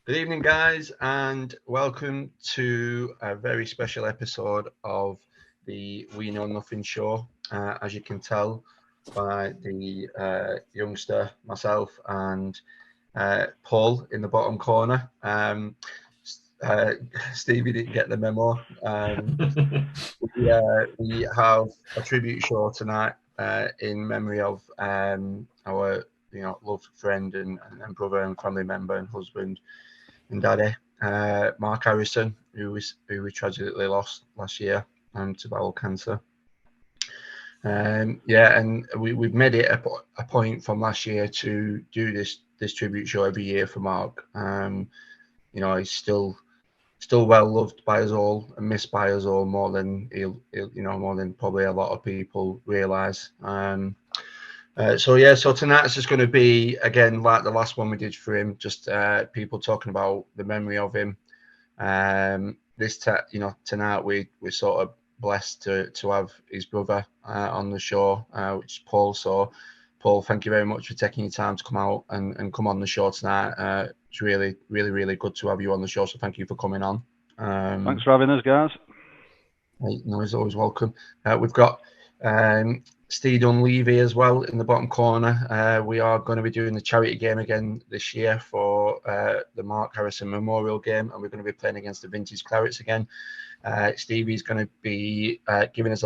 Good evening, guys, and welcome to a very special episode of the We Know Nothing show. As you can tell by the youngster, myself, and Paul in the bottom corner. Uh, Stevie didn't get the memo. We have a tribute show tonight in memory of our loved friend and brother and family member and husband and daddy, Mark Harrison, who we tragically lost last year to bowel cancer. And we've made it a point from last year to do this tribute show every year for Mark. He's still well loved by us all and missed by us all more than more than probably a lot of people realise. So tonight's just going to be again like the last one we did for him, just people talking about the memory of him. Tonight we're sort of blessed to have his brother on the show, which is Paul. So, Paul, thank you very much for taking your time to come out and come on the show tonight. It's really, really, really good to have you on the show. So, thank you for coming on. Thanks for having us, guys. He's always welcome. We've got Steve Dunleavy as well in the bottom corner. We are going to be doing the charity game again this year for the Mark Harrison Memorial Game, and we're going to be playing against the Vintage Clarets again. Stevie's going to be giving us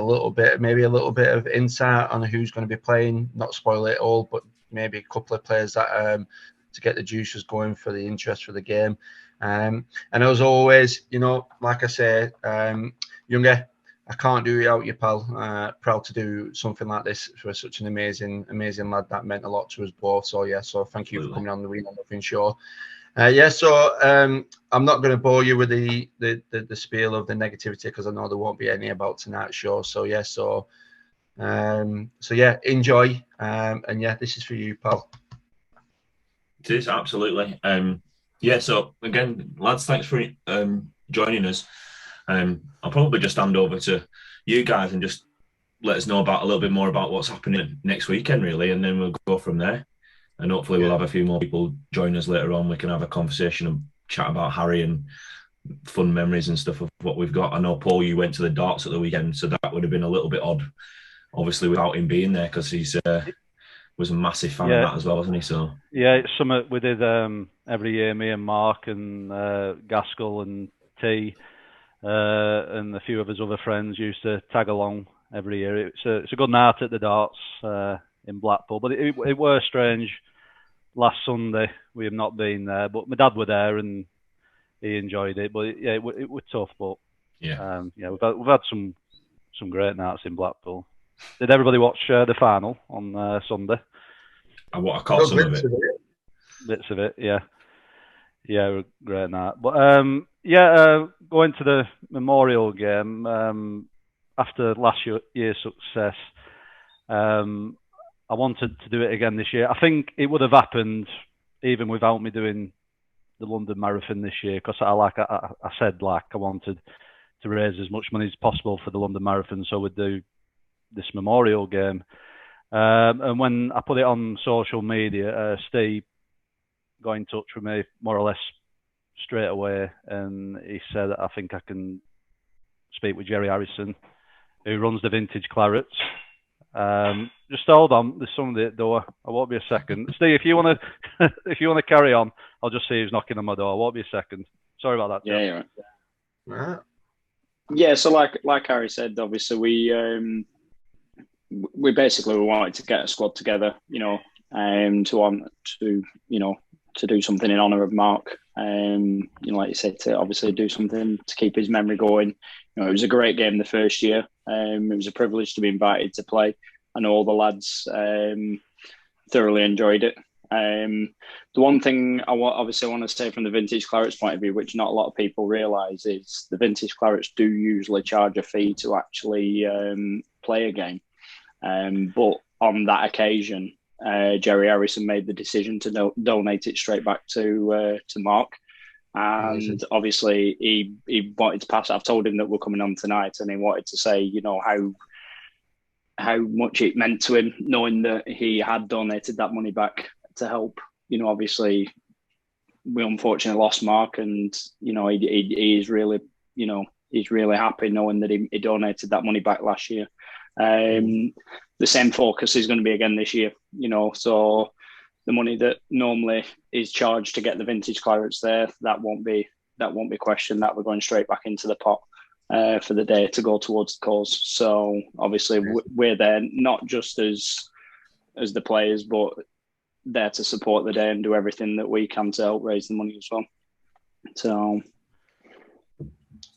maybe a little bit of insight on who's going to be playing. Not spoil it all, but maybe a couple of players that to get the juices going for the interest for the game. And as always, like I say, Younger, I can't do without you, pal. Proud to do something like this for such an amazing lad. That meant a lot to us both. So thank you for coming on the We Know Nothing show. I'm not going to bore you with the spiel of the negativity because I know there won't be any about tonight's show. Enjoy. This is for you, pal. It is absolutely. So again, lads, thanks for joining us. I'll probably just hand over to you guys and just let us know about a little bit more about what's happening next weekend, really, and then we'll go from there. And hopefully we'll have a few more people join us later on. We can have a conversation and chat about Harry and fun memories and stuff of what we've got. I know, Paul, you went to the darts at the weekend, so that would have been a little bit odd, obviously, without him being there, because he's was a massive fan of that as well, wasn't he? So it's something we did every year. Me and Mark and Gaskell and T and a few of his other friends used to tag along every year. It's a good night at the darts in Blackpool, but it were strange. Last Sunday we have not been there, but my dad were there and he enjoyed it. But it was tough. But we've had some great nights in Blackpool. Did everybody watch the final on Sunday? I caught some of it. Bits of it, yeah. Yeah, great night. But going to the Memorial game after last year's success, I wanted to do it again this year. I think it would have happened even without me doing the London Marathon this year, because I said I wanted to raise as much money as possible for the London Marathon, so we'd do this Memorial game. And when I put it on social media, Steve got in touch with me more or less straight away, and he said, I think I can speak with Jerry Harrison, who runs the Vintage Clarets. Just hold on, there's somebody at the door. I won't be a second. Steve, if you want to carry on, I'll just see who's knocking on my door. I won't be a second. Sorry about that, Joe. Yeah, you're right. Yeah, so like Harry said, obviously we basically wanted to get a squad together, to do something in honour of Mark. Like you said, to obviously do something to keep his memory going. It was a great game the first year. It was a privilege to be invited to play. I know all the lads thoroughly enjoyed it. The one thing I want to say from the Vintage Clarets point of view, which not a lot of people realise, is the Vintage Clarets do usually charge a fee to actually play a game. But on that occasion, Jerry Harrison made the decision to donate it straight back to Mark. And obviously he wanted to pass it. I've told him that we're coming on tonight, and he wanted to say, how much it meant to him, knowing that he had donated that money back to help, obviously we unfortunately lost Mark, and he is really, he's really happy knowing that he donated that money back last year. The same focus is going to be again this year, so the money that normally is charged to get the vintage clarets there, that won't be questioned. That we're going straight back into the pot for the day to go towards the cause. So obviously we're there not just as the players, but there to support the day and do everything that we can to help raise the money as well. So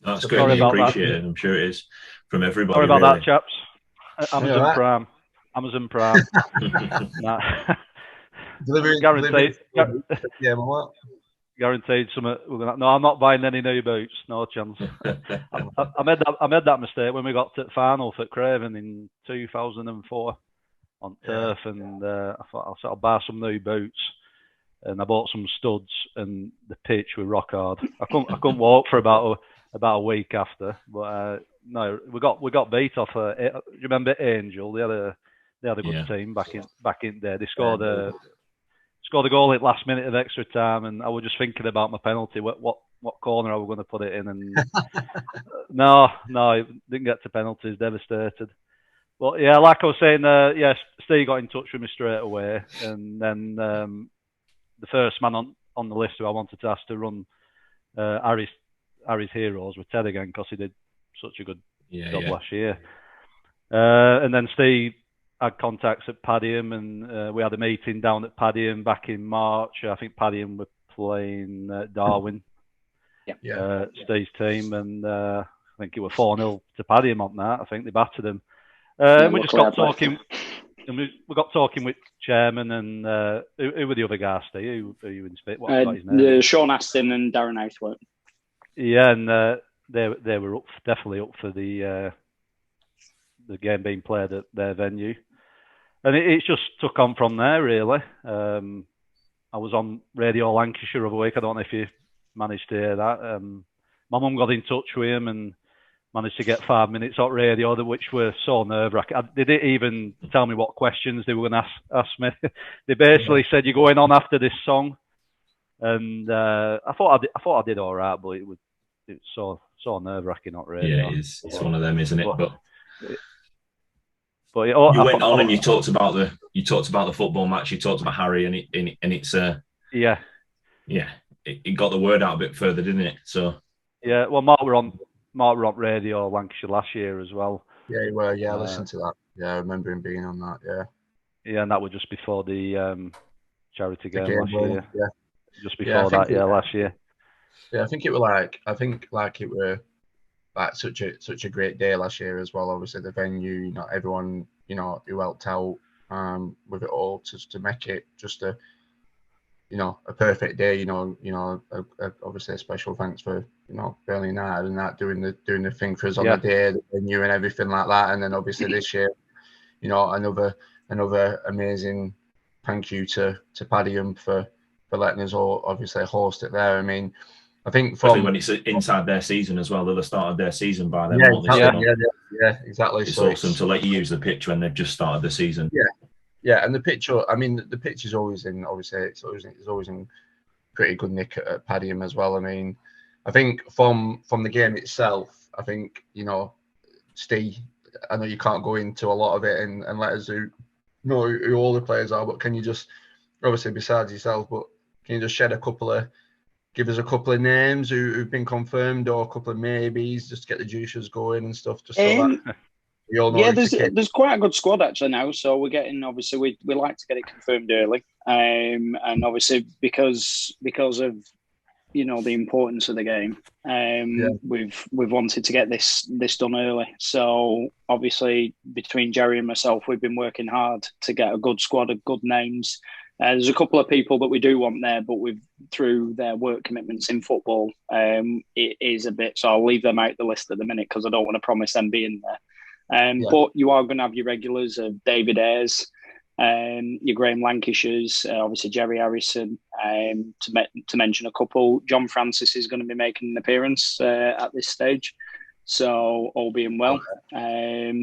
that's greatly appreciated. I'm sure it is from everybody. Sorry about really. that, chaps. Amazon Prime. Guaranteed something. No, I'm not buying any new boots. No chance. I made that mistake when we got to the final for Craven in 2004 on turf, and I thought I'll buy some new boots, and I bought some studs, and the pitch was rock hard. I couldn't walk for about a week after, but no, we got beat off. Do you remember Angel? They had a good team back in there. They scored a goal at last minute of extra time, and I was just thinking about my penalty. What corner I was going to put it in, and no, didn't get to penalties. Devastated. But yeah, like I was saying, Steve got in touch with me straight away, and then the first man on the list who I wanted to ask to run Harry's Heroes was Ted again, because he did such a good job last year. And then Steve had contacts at Padiham, and we had a meeting down at Padiham back in March. I think Padiham were playing Darwin, Steve's team, and I think it was 4-0 to Padiham on that. I think they battered them. We just got talking, and we got talking with chairman and who were the other guys, Steve? Who you in spit? What got his name? Sean Aston and Darren Aithwaite. Yeah, and they were definitely up for the game being played at their venue, and it just took on from there really. I was on Radio Lancashire the other week. I don't know if you managed to hear that. My mum got in touch with him and managed to get 5 minutes on radio, which were so nerve-wracking. They didn't even tell me what questions they were going to ask me. They basically said, "You're going on after this song," and I thought I did all right, but it's so nerve-wracking on radio. Yeah, it's one of them, isn't it? But you went on and you talked about the football match. You talked about Harry, and it's it got the word out a bit further, didn't it? So yeah, well, Mark were on Radio Lancashire last year as well. Yeah, you were. Yeah, I listened to that. Yeah, I remember him being on that. Yeah. Yeah, and that was just before the charity game last year. Yeah. Just before that, last year. Yeah, I think it were like such a great day last year as well. Obviously, the venue, everyone, who helped out with it all to make it just a perfect day. Obviously a special thanks for Burnley United and that doing the thing for us on the day, the venue and everything like that. And then obviously this year, another amazing thank you to Padiham for letting us all obviously host it there. I mean, I think when it's inside their season as well, they'll have started their season by then. Yeah, exactly. It's awesome to let you use the pitch when they've just started the season. Yeah, and the pitch. I mean, the pitch is always in. Obviously, it's always in pretty good nick at Padiham as well. I mean, I think from the game itself, I think Steve. I know you can't go into a lot of it and let us know who all the players are, but can you just obviously besides yourself, but can you just give us a couple of names who've been confirmed or a couple of maybes just to get the juices going and stuff, just so that we all know. There's quite a good squad actually now, so we're getting obviously we like to get it confirmed early, and obviously because of the importance of the game, we've wanted to get this done early. So obviously between Jerry and myself, we've been working hard to get a good squad of good names. There's a couple of people that we do want there, but through their work commitments in football, it is a bit. So I'll leave them out the list at the minute because I don't want to promise them being there. But you are going to have your regulars of David Ayres, your Graham Lancashires, obviously Jerry Harrison, to mention a couple. John Francis is going to be making an appearance at this stage. So all being well.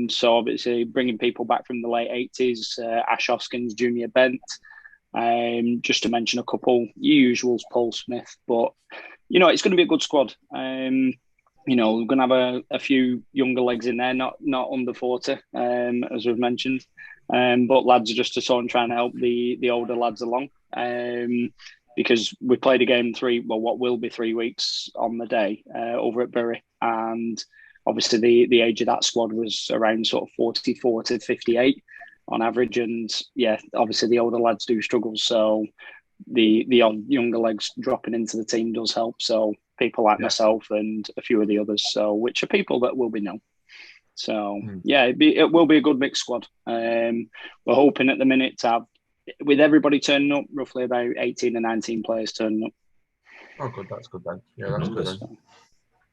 So obviously bringing people back from the late 80s, Ash Hoskins, Junior Bent. Just to mention a couple, usuals, Paul Smith, but it's going to be a good squad. We're going to have a few younger legs in there, not under 40, as we've mentioned, but lads are just to sort of trying to help the older lads along. Because we played a game what will be 3 weeks on the day over at Bury, and obviously the age of that squad was around sort of 44 to 58 on average, and obviously the older lads do struggle, so the younger legs dropping into the team does help. So people like myself and a few of the others, which are people that will be known. So it will be a good mixed squad. We're hoping at the minute to have, with everybody turning up, roughly about 18 or 19 players turning up. Oh, good. That's good then. Yeah, that's good then.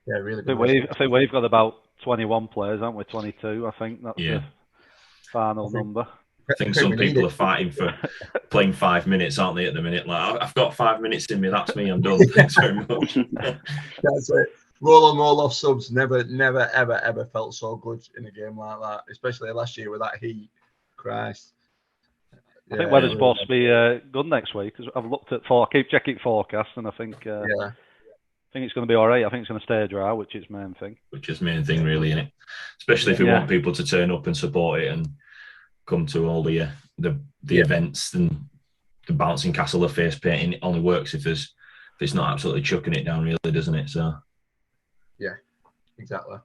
Yeah, really good. I think we've got about 21 players, haven't we? 22, I think. That's the final number. I think some people are fighting for playing 5 minutes, aren't they, at the minute? Like, I've got 5 minutes in me, that's me, I'm done. Thanks very much. That's it. Roll on, roll off subs never, ever felt so good in a game like that, especially last year with that heat. Christ. I think weather's supposed to be good next week, because I've looked at I keep checking forecasts, and I think it's going to be all right. I think it's going to stay dry, which is the main thing. Which is the main thing, really, isn't it? Especially if we want people to turn up and support it and come to all the events. And the bouncing castle of face painting only works if it's not absolutely chucking it down, really, doesn't it? So yeah, exactly.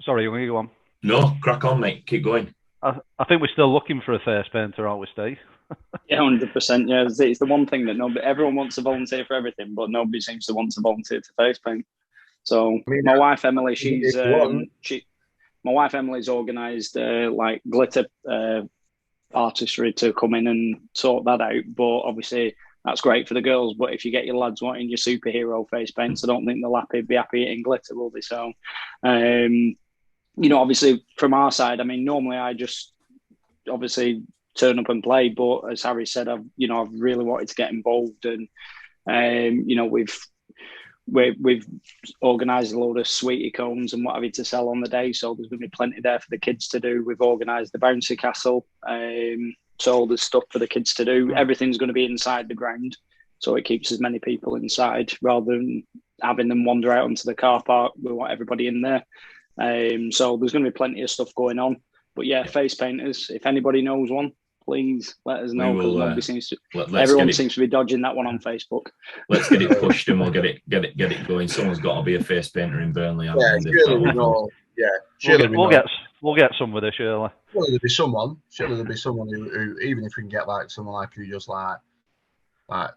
Sorry, you want to go on? No, crack on, mate. Keep going. I think we're still looking for a face painter, aren't we, Steve? Yeah, 100%. Yeah, it's the one thing that everyone wants to volunteer for everything, but nobody seems to want to volunteer to face paint. So my wife Emily, my wife Emily's organised like glitter artistry to come in and sort that out. But obviously that's great for the girls. But if you get your lads wanting your superhero face paints, I don't think they'll be happy eating glitter, will they? So, obviously from our side, I mean, normally I just obviously turn up and play. But as Harry said, I've really wanted to get involved, and we've organised a load of sweetie cones and what have you to sell on the day, so there's going to be plenty there for the kids to do. We've organised the bouncy castle, so there's stuff for the kids to do. Everything's going to be inside the ground, so it keeps as many people inside rather than having them wander out onto the car park. We want everybody in there, so there's going to be plenty of stuff going on. But face painters, if anybody knows one, please let us know, because nobody seems to. Everyone seems to be dodging that one on Facebook. Let's get it pushed, and we'll get it going. Someone's got to be a face painter in Burnley. Surely we know. Yeah, we'll get some with it, surely. Surely there'll be someone. Who, even if we can get like someone like who just like I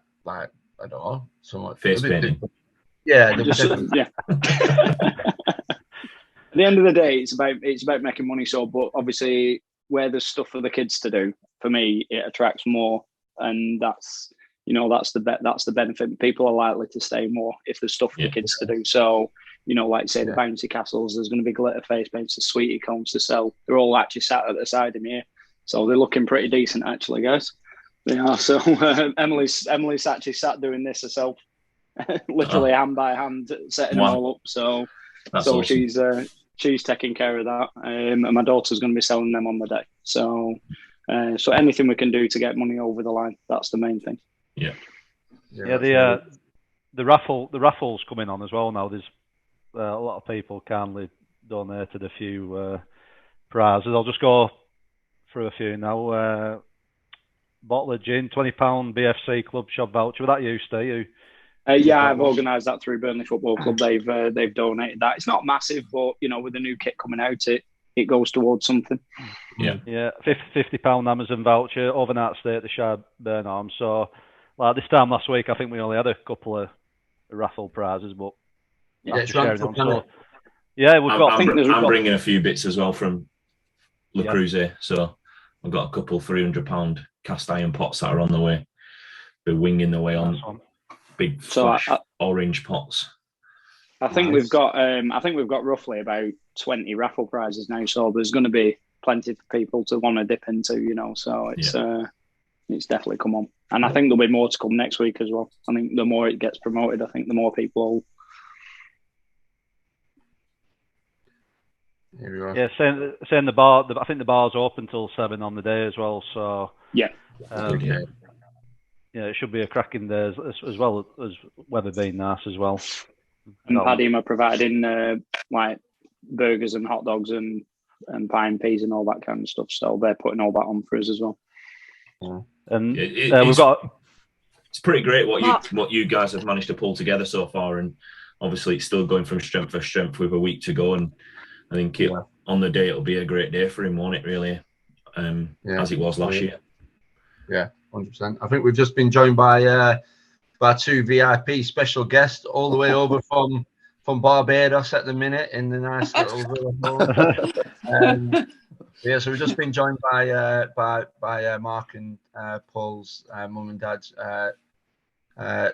don't know, someone face painting. Yeah, yeah. At the end of the day, it's about making money. So, but obviously, where there's stuff for the kids to do, for me, it attracts more, and that's the benefit. People are likely to stay more if there's stuff for the kids to do. So, like say the bouncy castles, there's going to be glitter face paints, the sweetie cones to sell. They're all actually sat at the side of me here, so they're looking pretty decent, actually, guys. They are. So Emily's actually sat doing this herself, literally hand by hand, setting them all up. So awesome. She's taking care of that, and my daughter's going to be selling them on the day. So, so anything we can do to get money over the line, that's the main thing. Yeah. The raffle's coming on as well now. There's a lot of people kindly donated a few prizes. I'll just go through a few now. Bottle of gin, £20 BFC Club shop voucher. Was that you, Steve? I've organised that through Burnley Football Club. They've donated that. It's not massive, but with the new kit coming out, it goes towards something. Yeah. £50 Amazon voucher, overnight stay at the Shire Burnham. So, like this time last week, I think we only had a couple of raffle prizes, but it's sharing on. So, I'm bringing a few bits as well from Le Creuset. So I've got a couple £300 cast iron pots that are on the way. They're winging the way on. Big flash orange pots. I think we've got roughly about 20 raffle prizes now, so there's going to be plenty for people to want to dip into, So it's definitely come on, and I think there'll be more to come next week as well. I think the more it gets promoted, I think the more people Here we are. Yeah, saying the bar. I think the bar's open till 7 on the day as well. So Yeah. Okay. yeah, it should be a cracking day as well as weather being nice as well. And Paddy are providing like burgers and hot dogs and pine peas and all that kind of stuff. So they're putting all that on for us as well. Yeah. And we've got. It's pretty great what you guys have managed to pull together so far, and obviously it's still going from strength to strength with a week to go. And I think on the day it'll be a great day for him, won't it? Really, as it was last year. Yeah, 100%. I think we've just been joined by 2 VIP special guests all the way over from Barbados at the minute in the nice little villa home. Yeah, so we've just been joined by Mark and Paul's mum and dad.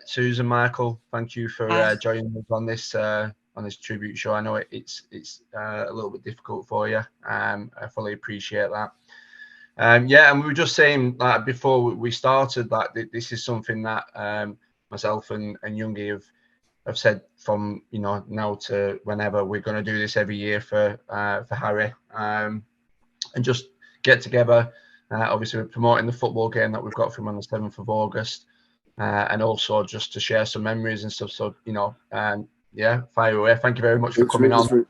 Susan, Michael, thank you for joining us on this tribute show. I know it's a little bit difficult for you. I fully appreciate that. And we were just saying that before we started that this is something that myself and Youngie have said from now to whenever. We're going to do this every year for Harry, and just get together. Obviously, we're promoting the football game that we've got for him on the 7th of August, and also just to share some memories and stuff. So fire away. Thank you very much for coming on.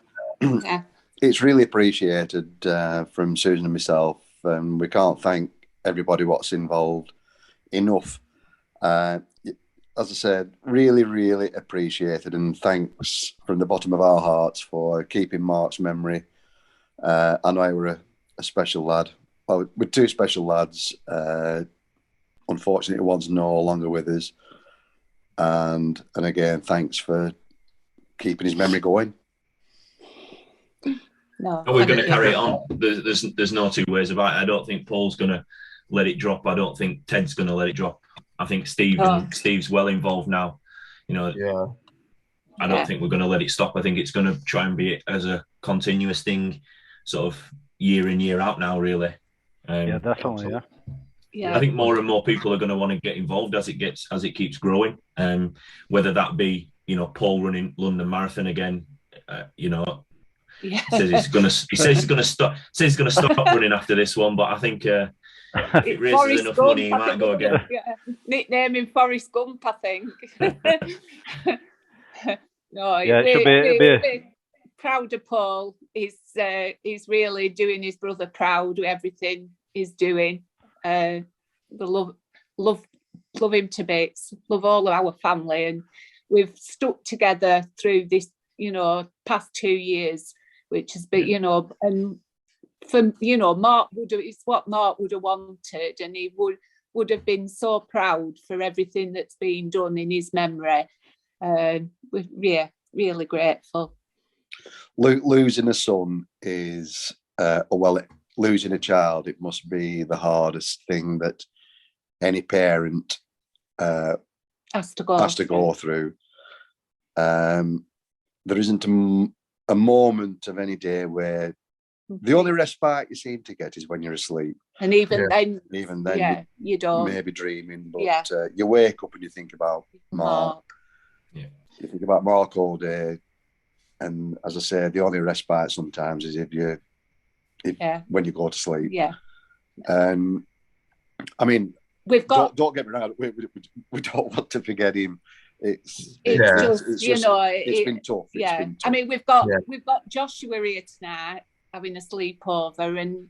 It's really appreciated from Susan and myself. We can't thank everybody what's involved enough. As I said, really, really appreciated, and thanks from the bottom of our hearts for keeping Mark's memory. I know we're a special lad. Well, with 2 special lads. Unfortunately, one's no longer with us. And again, thanks for keeping his memory going. No, we're going to carry it on. There's no 2 ways about it. I don't think Paul's going to let it drop. I don't think Ted's going to let it drop. I think Steve's well involved now. I don't think we're going to let it stop. I think it's going to try and be as a continuous thing, sort of year in, year out now, really. Yeah, definitely, I think more and more people are going to want to get involved as it keeps growing. Whether that be, Paul running London Marathon again, says he's going to stop running after this one, but I think if it raises Forrest enough Gump, money, he might go again. Nickname him Forrest Gump, I think. No, it should be proud of Paul. He's really doing his brother proud with everything he's doing. Love him to bits. Love all of our family, and we've stuck together through this, past 2 years, which has been, and for Mark it's what Mark would have wanted, and he would have been so proud for everything that's been done in his memory. We're really grateful. Losing a son is losing a child. It must be the hardest thing that any parent has to go through. There isn't a moment of any day where the only respite you seem to get is when you're asleep. And even then, you don't. maybe dreaming, but you wake up and you think about Mark. Yeah. You think about Mark all day. And as I say, the only respite sometimes is when you go to sleep. Yeah. I mean, don't get me wrong. We don't want to forget him. It's been tough. Yeah. Been tough. I mean, we've got Joshua here tonight having a sleepover, and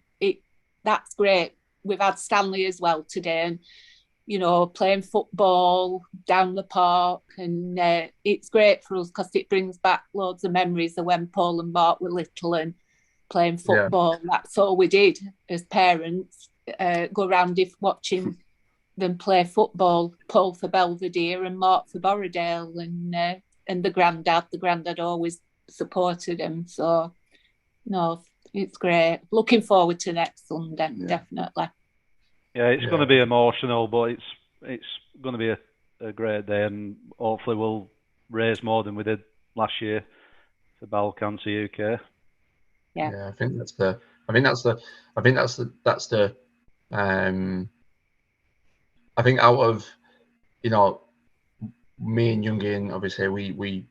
that's great. We've had Stanley as well today, and playing football down the park, and it's great for us because it brings back loads of memories of when Paul and Mark were little and playing football. That's all we did as parents, go around watching them play football. Paul for Belvedere and Mark for Borrowdale, and the granddad always supported him. So no, it's great. Looking forward to next Sunday, definitely. Yeah, it's going to be emotional, but it's going to be a great day, and hopefully we'll raise more than we did last year for Bowel Cancer UK. Yeah, I think that's the I think out of me and Youngie, and obviously we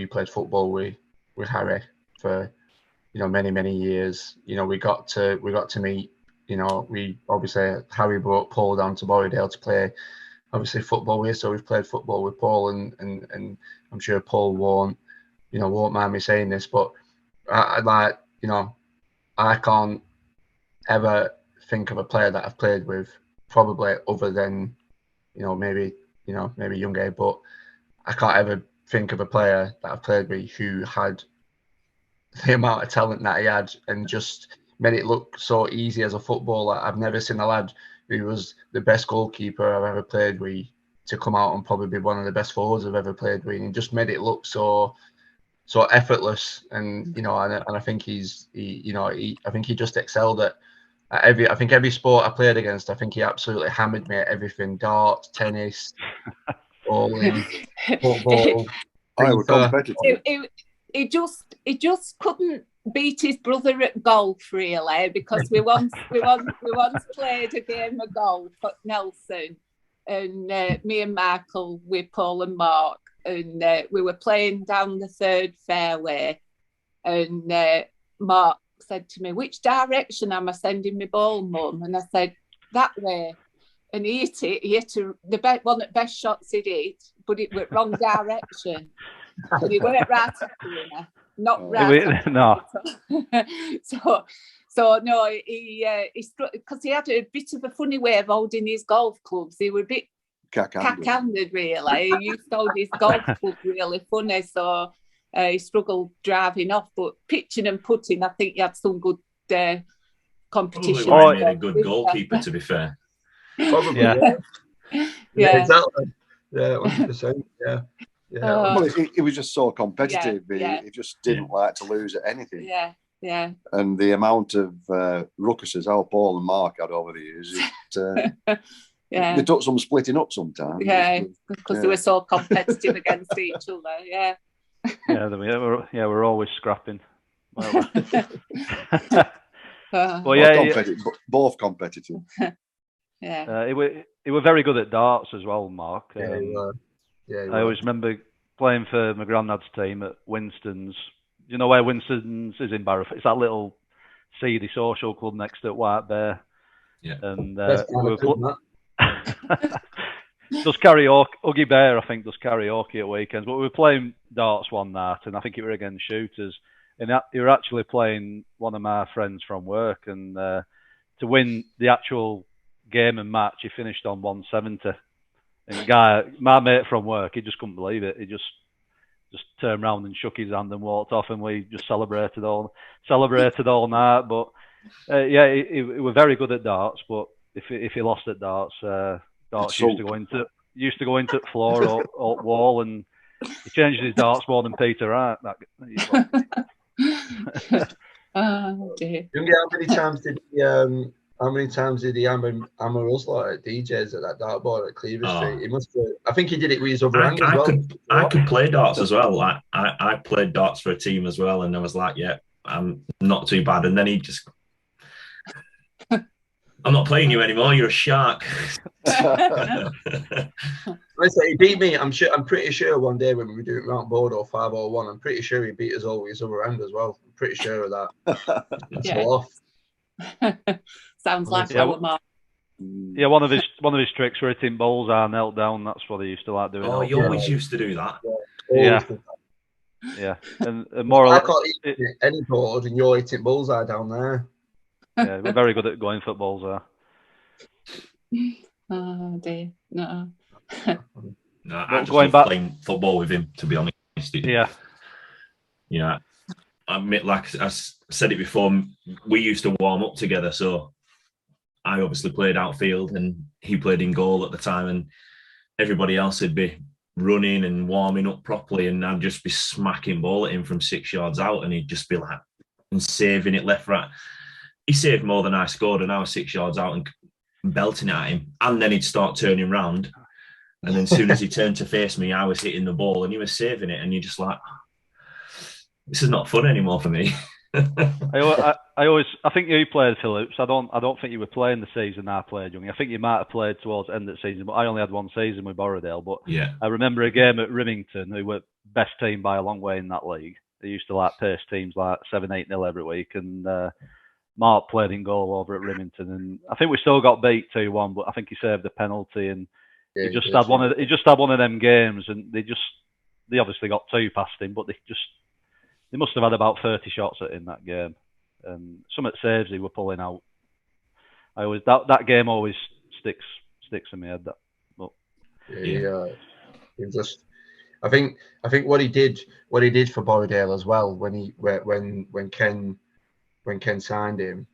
played football with Harry for many years. We got to meet. We obviously Harry brought Paul down to Borrowdale to play obviously football here, so we've played football with Paul, and I'm sure Paul won't mind me saying this, but I can't ever think of a player that I've played with, probably other than maybe young age, but I can't ever think of a player that I've played with who had the amount of talent that he had and just made it look so easy as a footballer. I've never seen a lad who was the best goalkeeper I've ever played with to come out and probably be one of the best forwards I've ever played with, and just made it look so effortless. And and I think I think he just excelled at every sport I played against. I think he absolutely hammered me at everything: darts, tennis, bowling, football. I was competitive. He just couldn't beat his brother at golf, really, because we once played a game of golf at Nelson, and me and Michael with Paul and Mark, and we were playing down the third fairway, and Mark said to me, "Which direction am I sending my ball, Mum?" And I said, "That way." And he hit it. He hit one of the best shots he'd hit, but it went wrong direction. And he went right at the winner, not right. No. So no, he because he had a bit of a funny way of holding his golf clubs. He was a bit cack-handed, really. He used to hold his golf club really funny, so he struggled driving off. But pitching and putting, I think he had some good competition. Probably made a good goalkeeper, to be fair. Probably, yeah. Exactly. Yeah, 100%. Yeah. Well, he was just so competitive. He just didn't like to lose at anything. Yeah. And the amount of ruckuses how Paul and Mark had over the years, they took some splitting up sometimes. Yeah, because they were so competitive against each other. Yeah. We're always scrapping. Well, both competitive. Yeah. He were very good at darts as well, Mark. I always remember playing for my granddad's team at Winston's. You know where Winston's is in Barrow? It's that little seedy social club next to White Bear. Yeah. And does karaoke. Uggy Bear, I think, does karaoke at weekends. But we were playing darts one night, and I think it were against shooters. And he were actually playing one of my friends from work. And to win the actual game and match, he finished on 170. And my mate from work, he just couldn't believe it. He just turned around and shook his hand and walked off, and we just celebrated all night. But he was very good at darts. But if he lost at darts, used to go into the floor or wall, and he changed his darts more than Peter Wright. Oh dear. How many times did he hammer us like DJs at that dartboard at Cleaver Street? He must have. I think he did it with his other hand as well. I could play darts as well. I played darts for a team as well, and I was like, yeah, I'm not too bad. And then he just, I'm not playing you anymore. You're a shark. Listen, he beat me. I'm pretty sure one day when we were doing Mount Bordeaux 501, I'm pretty sure he beat us all with his other hand as well. I'm pretty sure of that. Sounds like our Mark. Yeah, one of his tricks were hitting balls are knelt down. That's what he used to like doing. Oh, you always used to do that. Yeah. And more or less, I can't hit any board, and you're hitting bullseye down there. Yeah, we're very good at going for bullseye. Oh dear, no. No, I just love playing football with him, to be honest. Yeah. I admit, like I said it before, we used to warm up together. So I obviously played outfield and he played in goal at the time, and everybody else would be running and warming up properly, and I'd just be smacking ball at him from 6 yards out, and he'd just be like, and saving it left, right. He saved more than I scored, and I was 6 yards out and belting at him, and then he'd start turning round, and then as soon as he turned to face me, I was hitting the ball and he was saving it, and you're just like, this is not fun anymore for me. I think you played Phillips. I don't think you were playing the season I played, young. I think you might have played towards the end of the season, but I only had one season with Borrowdale. But yeah, I remember a game at Rimington, who were best team by a long way in that league, they used to like pace teams like 7-8-0 every week, and Mark played in goal over at Rimington, and I think we still got beat 2-1, but I think he saved a penalty, and he just had one of them games, and they obviously got 2 past him, but they must have had about 30 shots at him that game, and some of the saves he were pulling out. That game always sticks in my head. I think what he did for Borrowdale as well when Ken signed him,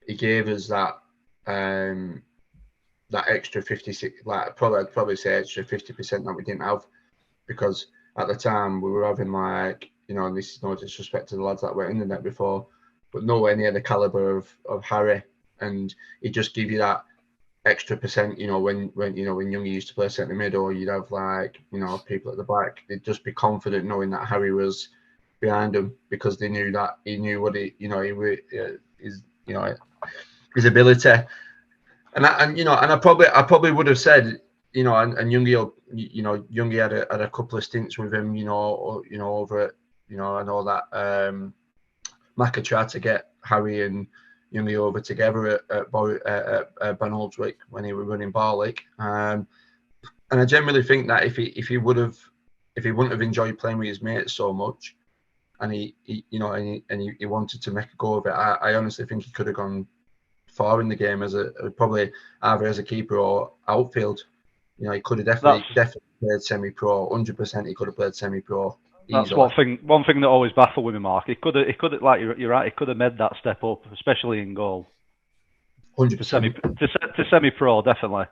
he gave us that extra 56, like I'd probably say extra 50% that we didn't have, because at the time we were having like, and this is no disrespect to the lads that were in the net before, but nowhere near the caliber of Harry, and he just give you that extra percent. When Youngie used to play centre mid, or you'd have like people at the back, they'd just be confident knowing that Harry was behind him, because they knew that he knew what his ability, and I probably would have said, and Youngie had a couple of stints with him, over it, I know that Macca tried to get Harry and Youngie over together at Ben Holdswick when he was running Barlick, and I generally think that if he wouldn't have enjoyed playing with his mates so much, and he wanted to make a go of it, I honestly think he could have gone far in the game as probably either as a keeper or outfield. He could have definitely played semi-pro. 100% he could have played semi-pro. That's one thing that always baffled with me, Mark. He could have, like you're right. He could have made that step up, especially in goal. 100% to semi-pro, definitely,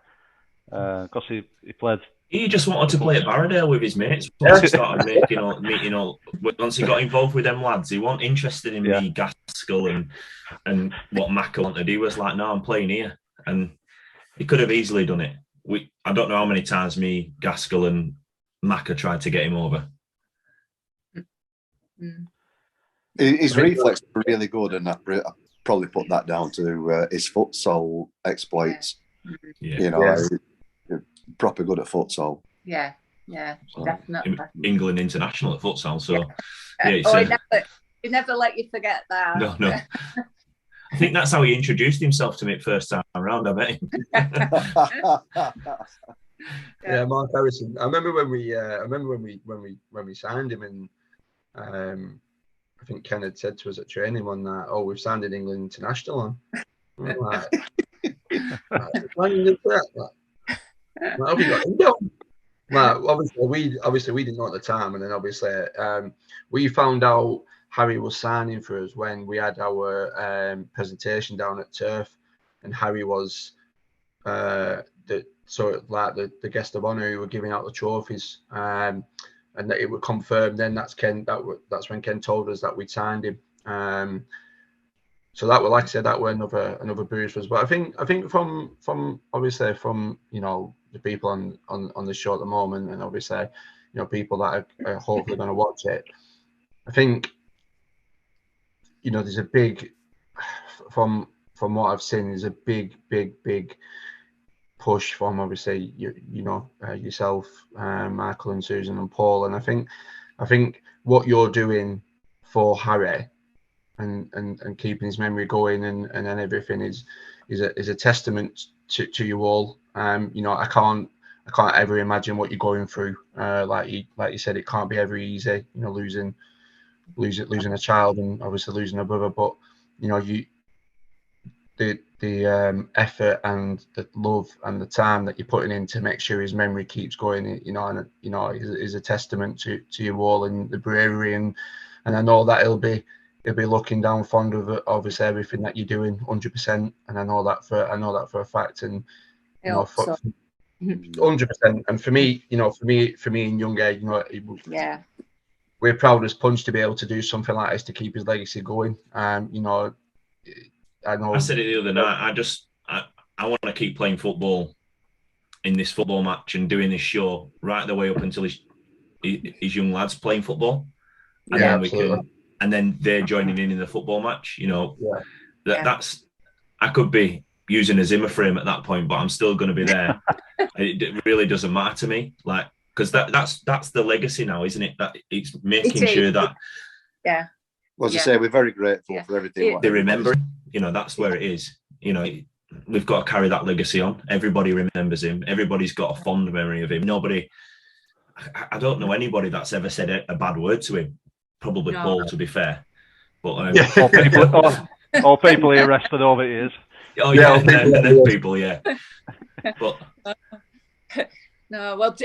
because he played. He just wanted to play at Borrowdale with his mates. Once he started meeting once he got involved with them lads, he wasn't interested in me, Gaskell, and what Macca wanted. He was like, "No, I'm playing here," and he could have easily done it. I don't know how many times me, Gaskell, and Macca tried to get him over. His reflex were really good, and I probably put that down to his futsal exploits. Proper good at futsal. Yeah, definitely. England international at futsal, so he never let you forget that. No. I think that's how he introduced himself to me first time around. I bet him. Yeah, Mark Harrison. I remember when we signed him, and I think Ken had said to us at training one night, "Oh, we've signed an England international on." I'm like, how have you got him done? Obviously we didn't know at the time, and then obviously we found out Harry was signing for us when we had our presentation down at Turf, and Harry was the guest of honour who were giving out the trophies, and that it would confirm. Then that's when Ken told us that we'd signed him. So that were, like I said, that were another boost for us. But I think from obviously from the people on the show at the moment, and obviously people that are hopefully going to watch it, I think there's a big, from what I've seen, there's a big push from obviously yourself, Michael and Susan and Paul, and I think what you're doing for Harry and keeping his memory going and everything is a testament to you all. I can't ever imagine what you're going through. Like you said, it can't be ever easy. Losing a child and obviously losing a brother, but the effort and the love and the time that you're putting in to make sure his memory keeps going, is a testament to you all, and the bravery, and I know that he'll be looking down fond of obviously everything that you're doing 100%, and I know that for a fact, and 100%. And for me in young age, we're proud as punch to be able to do something like this to keep his legacy going. I know. I said it the other night. I want to keep playing football in this football match and doing this show right the way up until his young lads playing football, and then absolutely. And then they're joining in the football match. That's, I could be using a Zimmer frame at that point, but I'm still going to be there. It really doesn't matter to me. Like, because that's the legacy now, isn't it? That it's making It is. sure that Yeah. Well, as I say, we're very grateful for everything. they remember. That's where it is. We've got to carry that legacy on. Everybody remembers him. Everybody's got a fond memory of him. Nobody. I don't know anybody that's ever said a bad word to him. Probably Paul, to be fair. But all people he arrested over years. Oh yeah, and then people, yeah. But no, well,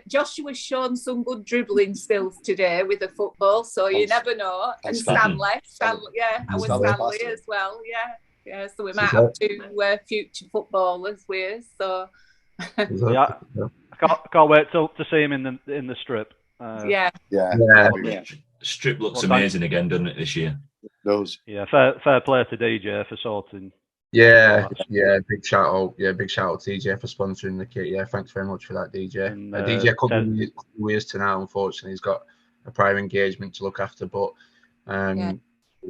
Joshua's shown some good dribbling skills today with the football, so you never know. And Stanley, yeah, and with Stanley as well, yeah. So we might have two future footballers with us. So yeah, I can't wait to see him in the strip. Yeah. Strip looks amazing again, doesn't it, this year? Those. Yeah, fair play to DJ for sorting. Yeah, big shout out to DJ for sponsoring the kit. Yeah, thanks very much for that, DJ. And, DJ couldn't be with us tonight, unfortunately. He's got a prior engagement to look after, but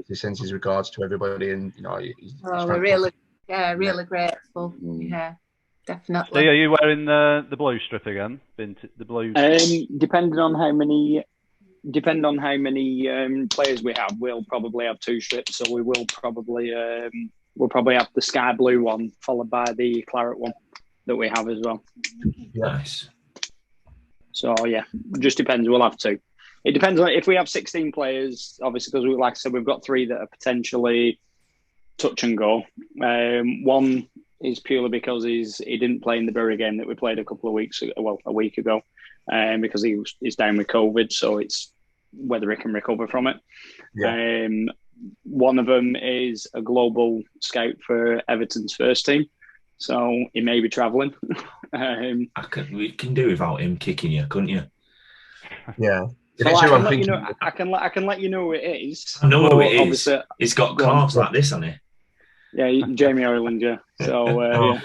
he sends his regards to everybody, and we're really grateful. Yeah, definitely. So are you wearing the blue strip again? The blue. Depending on how many players we have, we'll probably have two strips. So we will probably we'll probably have the sky blue one followed by the claret one that we have as well. Nice. So yeah, just depends. We'll have two. It depends on if we have 16 players, obviously, because like I said, we've got 3 that are potentially touch and go. One is purely because he didn't play in the Bury game that we played a week ago, because he's down with COVID. So it's whether he can recover from it. Yeah. One of them is a global scout for Everton's first team, so he may be travelling. We can do without him kicking you, couldn't you? Yeah. So I can let you know who it is. I know who it is. He's got calves like this, hasn't he? Yeah, Jamie Ireland, yeah. So,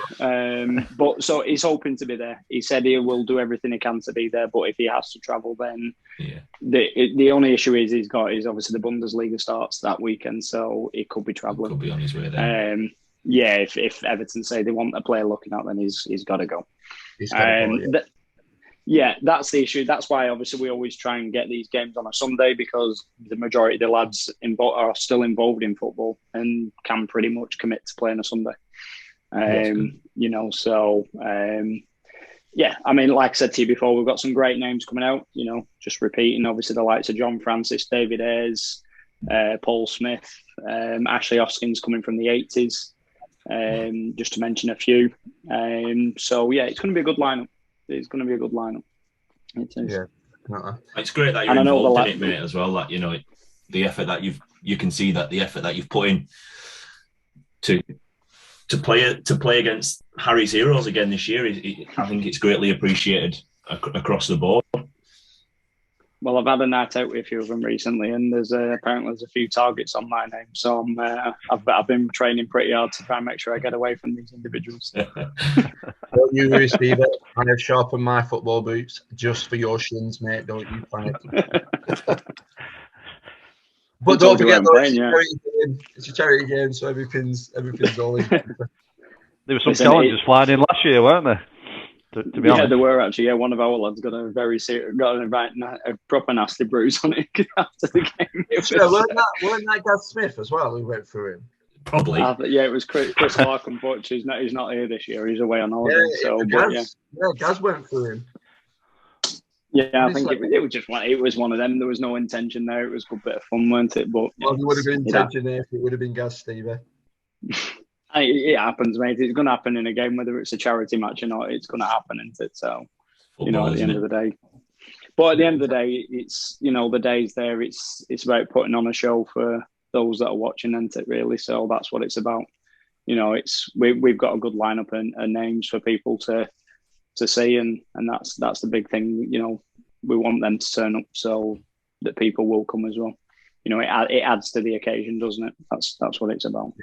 but so he's hoping to be there. He said he will do everything he can to be there, but if he has to travel, then the only issue is obviously the Bundesliga starts that weekend, so he could be travelling. Could be on his way there. If Everton say they want a player looking at, then he's got to go. That's the issue. That's why obviously we always try and get these games on a Sunday, because the majority of the lads are still involved in football and can pretty much commit to playing a Sunday. I mean, like I said to you before, we've got some great names coming out, just repeating, obviously the likes of John Francis, David Ayres, Paul Smith, Ashley Hoskins coming from the 80s, just to mention a few. It's going to be a good lineup. It's going to be a good lineup. It is. Yeah. It's great that you're involved in it, mate, as well. That the effort that you can see that the effort that you've put in to play against Harry's heroes again this year. I think it's greatly appreciated across the board. Well, I've had a night out with a few of them recently, and apparently there's a few targets on my name. So I've been training pretty hard to try and make sure I get away from these individuals. Don't you worry, Steve. I have sharpened my football boots just for your shins, mate. Don't you panic. But don't forget, though, it's a charity game, so everything's all in. There were some challenges flying in last year, weren't there? To be honest. There were actually. Yeah, one of our lads got a proper nasty bruise on it after the game. Wasn't that Gaz Smith as well who went through him? Probably. It was Chris Larkham, but he's not here this year. He's away on holiday. Gaz went through him. Yeah, I think it was one of them. There was no intention there. It was a good bit of fun, weren't it? But there would have been intention there if it would have been Gaz, Stevie. It happens, mate. It's going to happen in a game, whether it's a charity match or not. It's going to happen, isn't it? So, football, at the end of the day. But at the end of the day, it's the day's there. It's about putting on a show for those that are watching, isn't it? Really. So that's what it's about. We've got a good lineup and names for people to see, and that's the big thing. We want them to turn up so that people will come as well. It adds to the occasion, doesn't it? That's what it's about.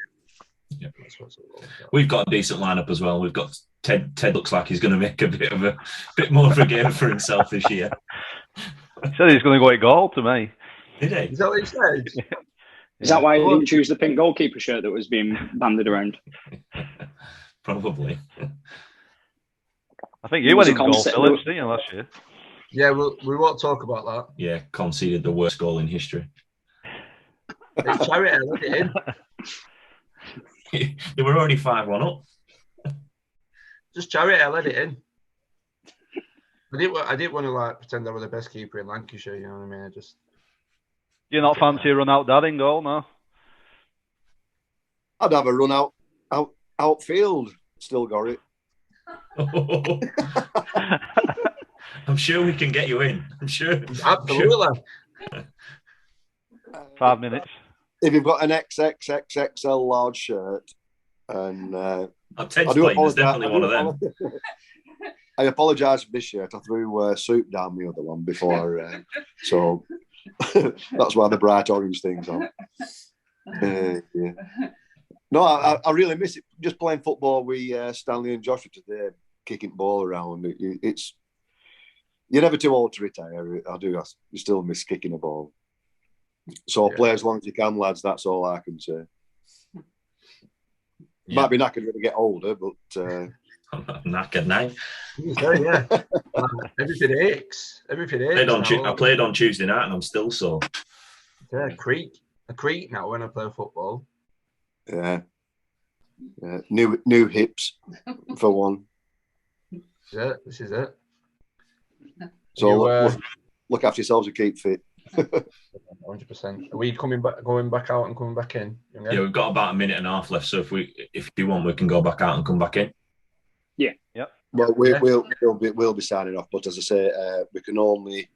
Yeah, that's what's all about. We've got a decent lineup as well. We've got Ted. Ted looks like he's going to make a bit more of a game for himself this year. He said he's going to go at goal to me. Did he? Is that what he said? Is that why he didn't choose the pink goalkeeper shirt that was being banded around? Probably. I think you went in goal, Phillips, didn't you, last year? Yeah, we won't talk about that. Yeah, conceded the worst goal in history. Hey, Charity, let it in. They were already 5-1 up. Just Charity, let it in. I didn't want to like pretend I was the best keeper in Lancashire. You know what I mean? I just. Do you not fancy a run out dad in goal, no? I'd have a run outfield. Still got it. I'm sure we can get you in. I'm sure. Absolutely. 5 minutes. If you've got an XXXXL large shirt, and Ted's playing. There's definitely one of them. I apologise for this shirt. I threw soup down the other one before, so that's why the bright orange thing's on. Yeah. No, I really miss it. Just playing football with Stanley and Joshua today, kicking the ball around. It's you're never too old to retire. I still miss kicking a ball. So play as long as you can, lads. That's all I can say. Might be knackered when I get older, but I'm knackered now. Yeah, everything aches. Everything aches. I played on Tuesday night, and I'm still sore. Yeah, I creak now when I play football. Yeah. New hips for one. This is it. So look after yourselves and keep fit. 100%. Are we going back out and coming back in? Yeah, we've got about a minute and a half left. So if you want, we can go back out and come back in. Yeah. Yep. Well, we'll be signing off. But as I say, we can only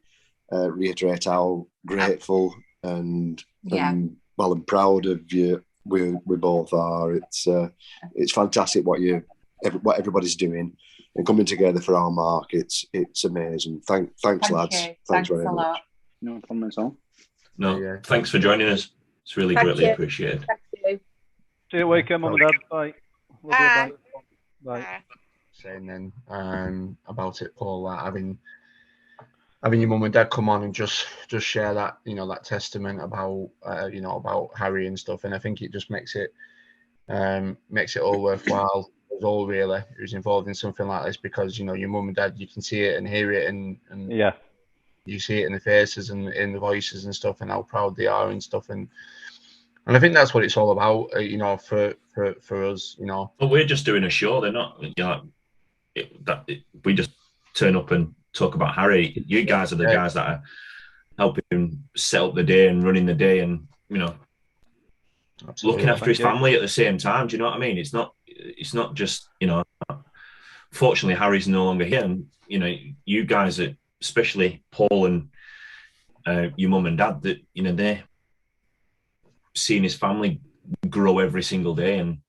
reiterate how grateful and proud of you. We both are. It's fantastic what everybody's doing and coming together for our mark. It's amazing. Thanks, lads. Thanks very much. Lot. No problem at all. No, thanks for joining us. It's really greatly appreciated. Thank you. See you weekend, Mum and Dad. Bye. Bye. Bye. Saying then about it, Paul, like having your mum and dad come on and just share that, that testament about about Harry and stuff, and I think it just makes it all worthwhile. Us all really who's involved in something like this, because your mum and dad, you can see it and hear it, and yeah, you see it in the faces and in the voices and stuff, and how proud they are and stuff, and I think that's what it's all about, for us, But we're just doing a show. They're not, we just turn up and talk about Harry. You guys are the guys that are helping set up the day and running the day, and looking after his family at the same time. Do you know what I mean? It's not just, fortunately Harry's no longer here, and you guys are, especially Paul and your mum and dad, that they're seeing his family grow every single day, and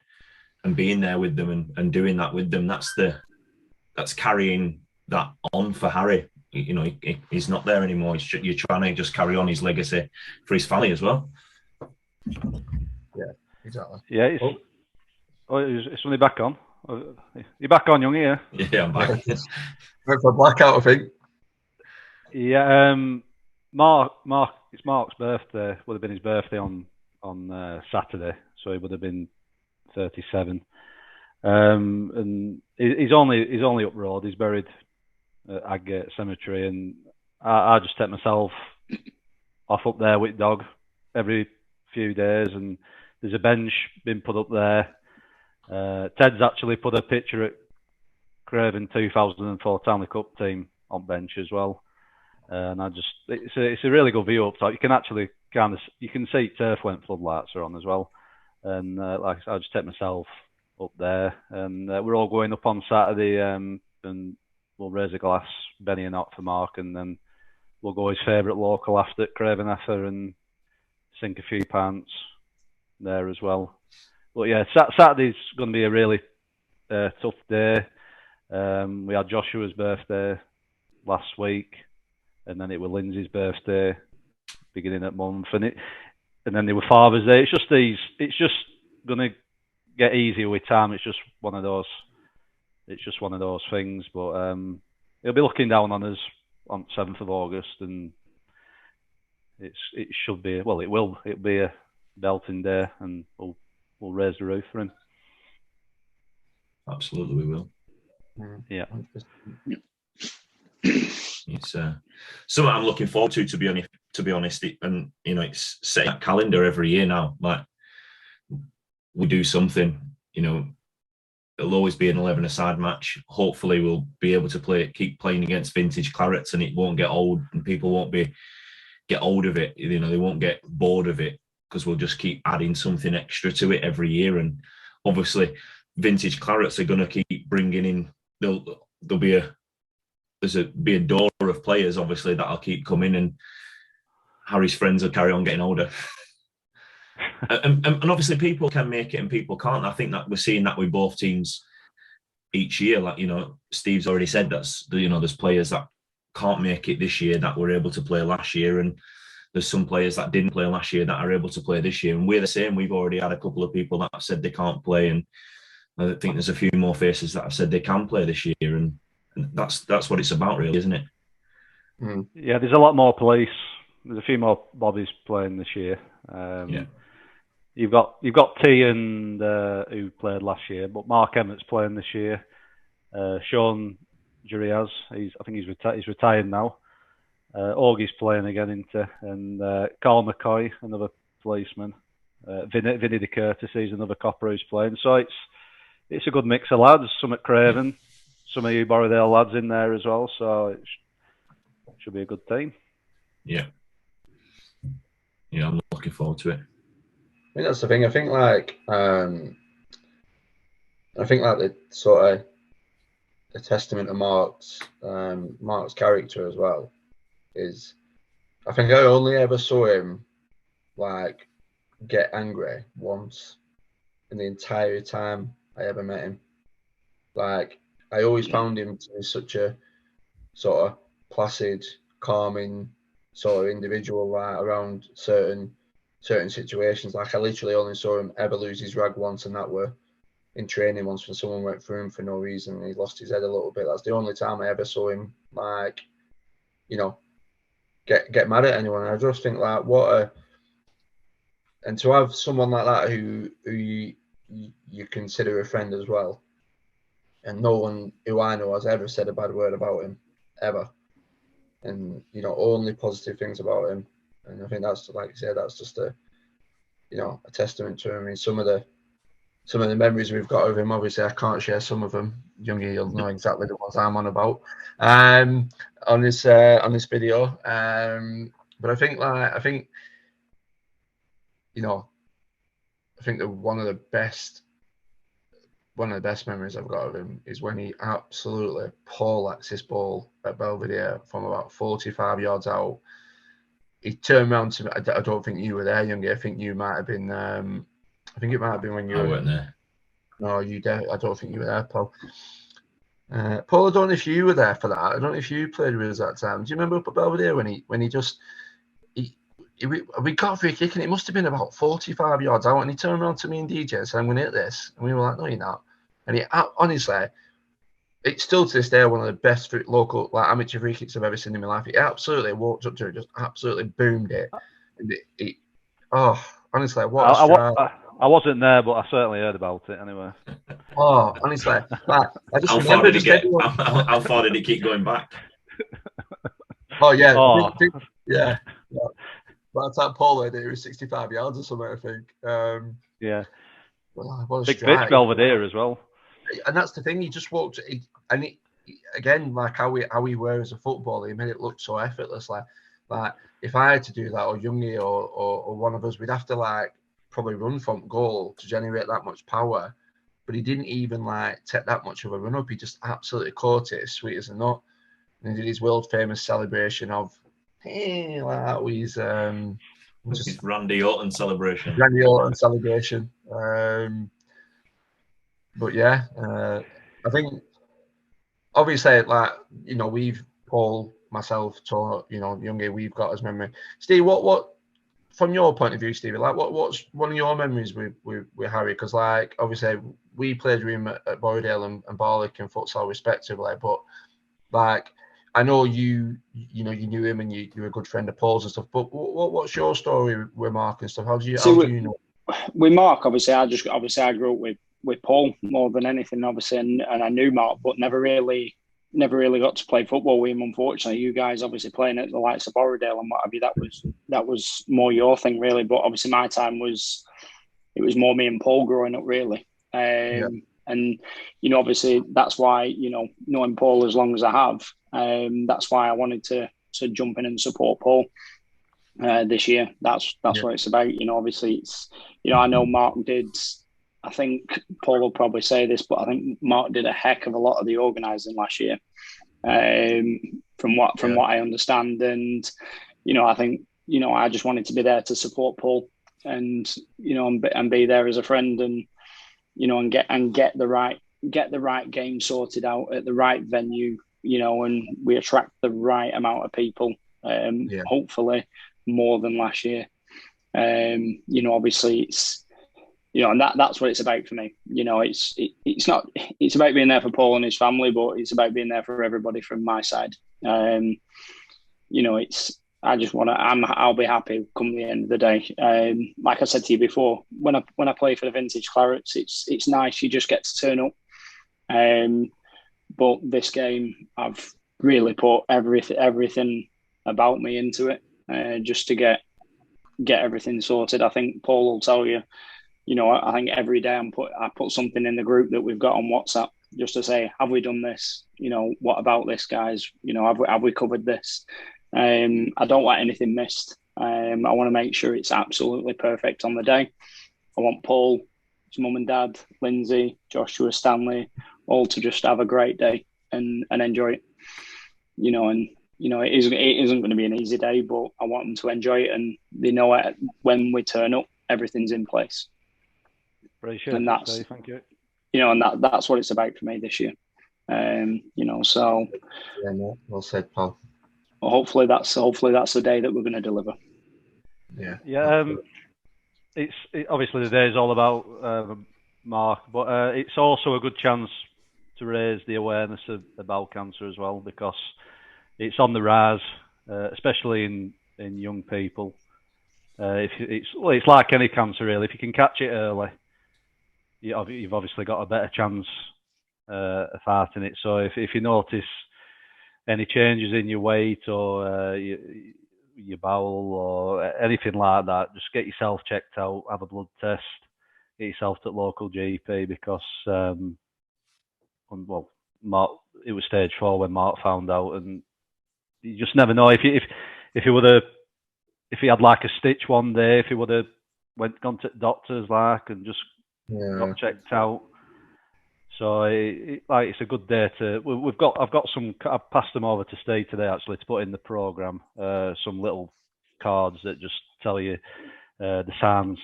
being there with them and doing that with them. That's carrying that on for Harry. He's not there anymore. You're trying to just carry on his legacy for his family as well. Yeah, exactly. Yeah, it's only back on. You're back on, young, yeah? Yeah, I'm back. Went for a blackout, I think. Yeah, Mark. It's Mark's birthday. Would have been his birthday on Saturday, so he would have been 37. And he's only up road. He's buried at Aggate Cemetery, and I just take myself off up there with dog every few days, and there's a bench been put up there. Ted's actually put a picture at Craven 2004 Townley Cup team on bench as well, and it's a really good view up top. You can actually you can see turf when floodlights are on as well, and like I just take myself up there, and we're all going up on Saturday, and we'll raise a glass, Benny and Ott, for Mark, and then we'll go his favourite local after at Craven Effer and sink a few pants there as well. But yeah, Saturday's going to be a really tough day. We had Joshua's birthday last week, and then it was Lindsay's birthday beginning of month, and then there were Father's Day. It's just going to get easier with time. It's just one of those things. But he'll be looking down on us on 7th of August, and it should be, well, it'll be a belting day, and we'll raise the roof for him. Absolutely, we will. Yeah. Yeah. it's something I'm looking forward to be honest. And it's setting that calendar every year now. Like we do something, it'll always be an 11-a-side match. Hopefully, we'll be able to keep playing against vintage clarets, and it won't get old, and people won't get old of it. They won't get bored of it because we'll just keep adding something extra to it every year. And obviously, vintage clarets are going to keep bringing in. There'll be a door of players, obviously, that'll keep coming, and Harry's friends will carry on getting older. and obviously, people can make it and people can't. I think that we're seeing that with both teams each year. Like, Steve's already said there's players that can't make it this year that were able to play last year, and there's some players that didn't play last year that are able to play this year. And we're the same. We've already had a couple of people that have said they can't play, and I think there's a few more faces that have said they can play this year, and that's what it's about, really, isn't it? Mm. Yeah, there's a lot more police. There's a few more bodies playing this year. Yeah. You've got T and who played last year, but Mark Emmett's playing this year. Sean Juriaz, I think he's retired now. Augie's playing again, and Carl McCoy, another policeman. Vinny de Curtis, he's another copper who's playing. So it's a good mix of lads. Some at Craven, some of you Borrowdale lads in there as well. So it should be a good team. Yeah. Yeah, I'm looking forward to it. I think that's the thing. I think the sort of the testament of Mark's character as well is, I think I only ever saw him like get angry once in the entire time I ever met him. Like, I always found him to be such a sort of placid, calming sort of individual, like, around certain situations. Like, I literally only saw him ever lose his rag once, and that were in training once when someone went through him for no reason and he lost his head a little bit. That's the only time I ever saw him, like, get mad at anyone. And I just think, like, and to have someone like that who you consider a friend as well, and no one who I know has ever said a bad word about him, ever. And, only positive things about him. And I think that's, like you said, that's just a testament to him. I mean, some of the memories we've got of him, obviously I can't share some of them. Youngie, you'll know exactly the ones I'm on about on this video. But I think that one of the best memories I've got of him is when he absolutely poleaxed this ball at Belvedere from about 45 yards out. He turned around to me. I don't think you were there, Youngie. I think you might have been. I think it might have been when you were. I weren't there. No, I don't think you were there, Paul. Paul, I don't know if you were there for that. I don't know if you played with us that time. Do you remember up at Belvedere when we got a free kick and it must have been about 45 yards out, and he turned around to me and DJ and said, "I'm going to hit this," and we were like, "No, you're not." And he honestly, it's still to this day one of the best local amateur free kicks I've ever seen in my life. He absolutely walked up to it, just absolutely boomed it. And honestly, what a strike. I wasn't there, but I certainly heard about it anyway. Oh, honestly, I just how far did it get? How far did it keep going back? Oh yeah, oh. yeah. By the time Paul had it was 65 yards or something, I think. Yeah. What a big strike. pitch Belvedere as well. And that's the thing. He just walked, again, like how we were as a footballer, he made it look so effortless. Like if I had to do that, or Youngie, or one of us, we'd have to probably run from goal to generate that much power. But he didn't even take that much of a run up. He just absolutely caught it as sweet as a nut. And he did his world famous celebration of, hey, like that was just Randy Orton celebration. But yeah, I think obviously, we've Paul, myself, Youngie, we've got his memory. Steve, what from your point of view, Stevie, what's one of your memories with Harry? Because obviously we played with him at Borrowdale and Barlick and futsal respectively, but I know you knew him and you were a good friend of Paul's and stuff. But what's your story with Mark and stuff? How do you know? With Mark, obviously, I grew up with Paul more than anything, obviously, and I knew Mark, but never really never really got to play football with him, unfortunately. You guys obviously playing at the likes of Borrowdale and what have you, that was more your thing, really. But obviously my time was more me and Paul growing up, really. And, obviously that's why, knowing Paul as long as I have, that's why I wanted to jump in and support Paul this year. That's what it's about. Obviously it's, I know Mark did, I think Paul will probably say this, but I think Mark did a heck of a lot of the organising last year, from what I understand. And, I think, I just wanted to be there to support Paul and, and be there as a friend and, and get the right game sorted out at the right venue, and we attract the right amount of people, hopefully more than last year. Obviously it's, and that's what it's about for me. It's about being there for Paul and his family, but it's about being there for everybody from my side. I'll be happy come the end of the day. Like I said to you before, when I play for the Vintage Clarets, it's nice. You just get to turn up. But this game, I've really put everything about me into it, just to get everything sorted. I think Paul will tell you. I think every day I put something in the group that we've got on WhatsApp just to say, have we done this? What about this, guys? Have we covered this? I don't want anything missed. I want to make sure it's absolutely perfect on the day. I want Paul, his mum and dad, Lindsay, Joshua, Stanley, all to just have a great day and enjoy it. It isn't going to be an easy day, but I want them to enjoy it, and they know it when we turn up, everything's in place. Appreciate and that's it, thank you. And that's what it's about for me this year. So well said, Paul. Well, hopefully that's the day that we're going to deliver. It's obviously the day is all about Mark, but it's also a good chance to raise the awareness of bowel cancer as well, because it's on the rise, especially in young people. It's like any cancer, really. If you can catch it early, you've obviously got a better chance of fighting it. So if you notice any changes in your weight or your bowel or anything like that, just get yourself checked out, have a blood test, get yourself to the local GP, because Mark, it was stage 4 when Mark found out, and you just never know if he had like a stitch one day, if he would have gone to doctors and just got checked out. So it's a good day to. I've passed them over to Steve today actually to put in the program. Some little cards that just tell you the signs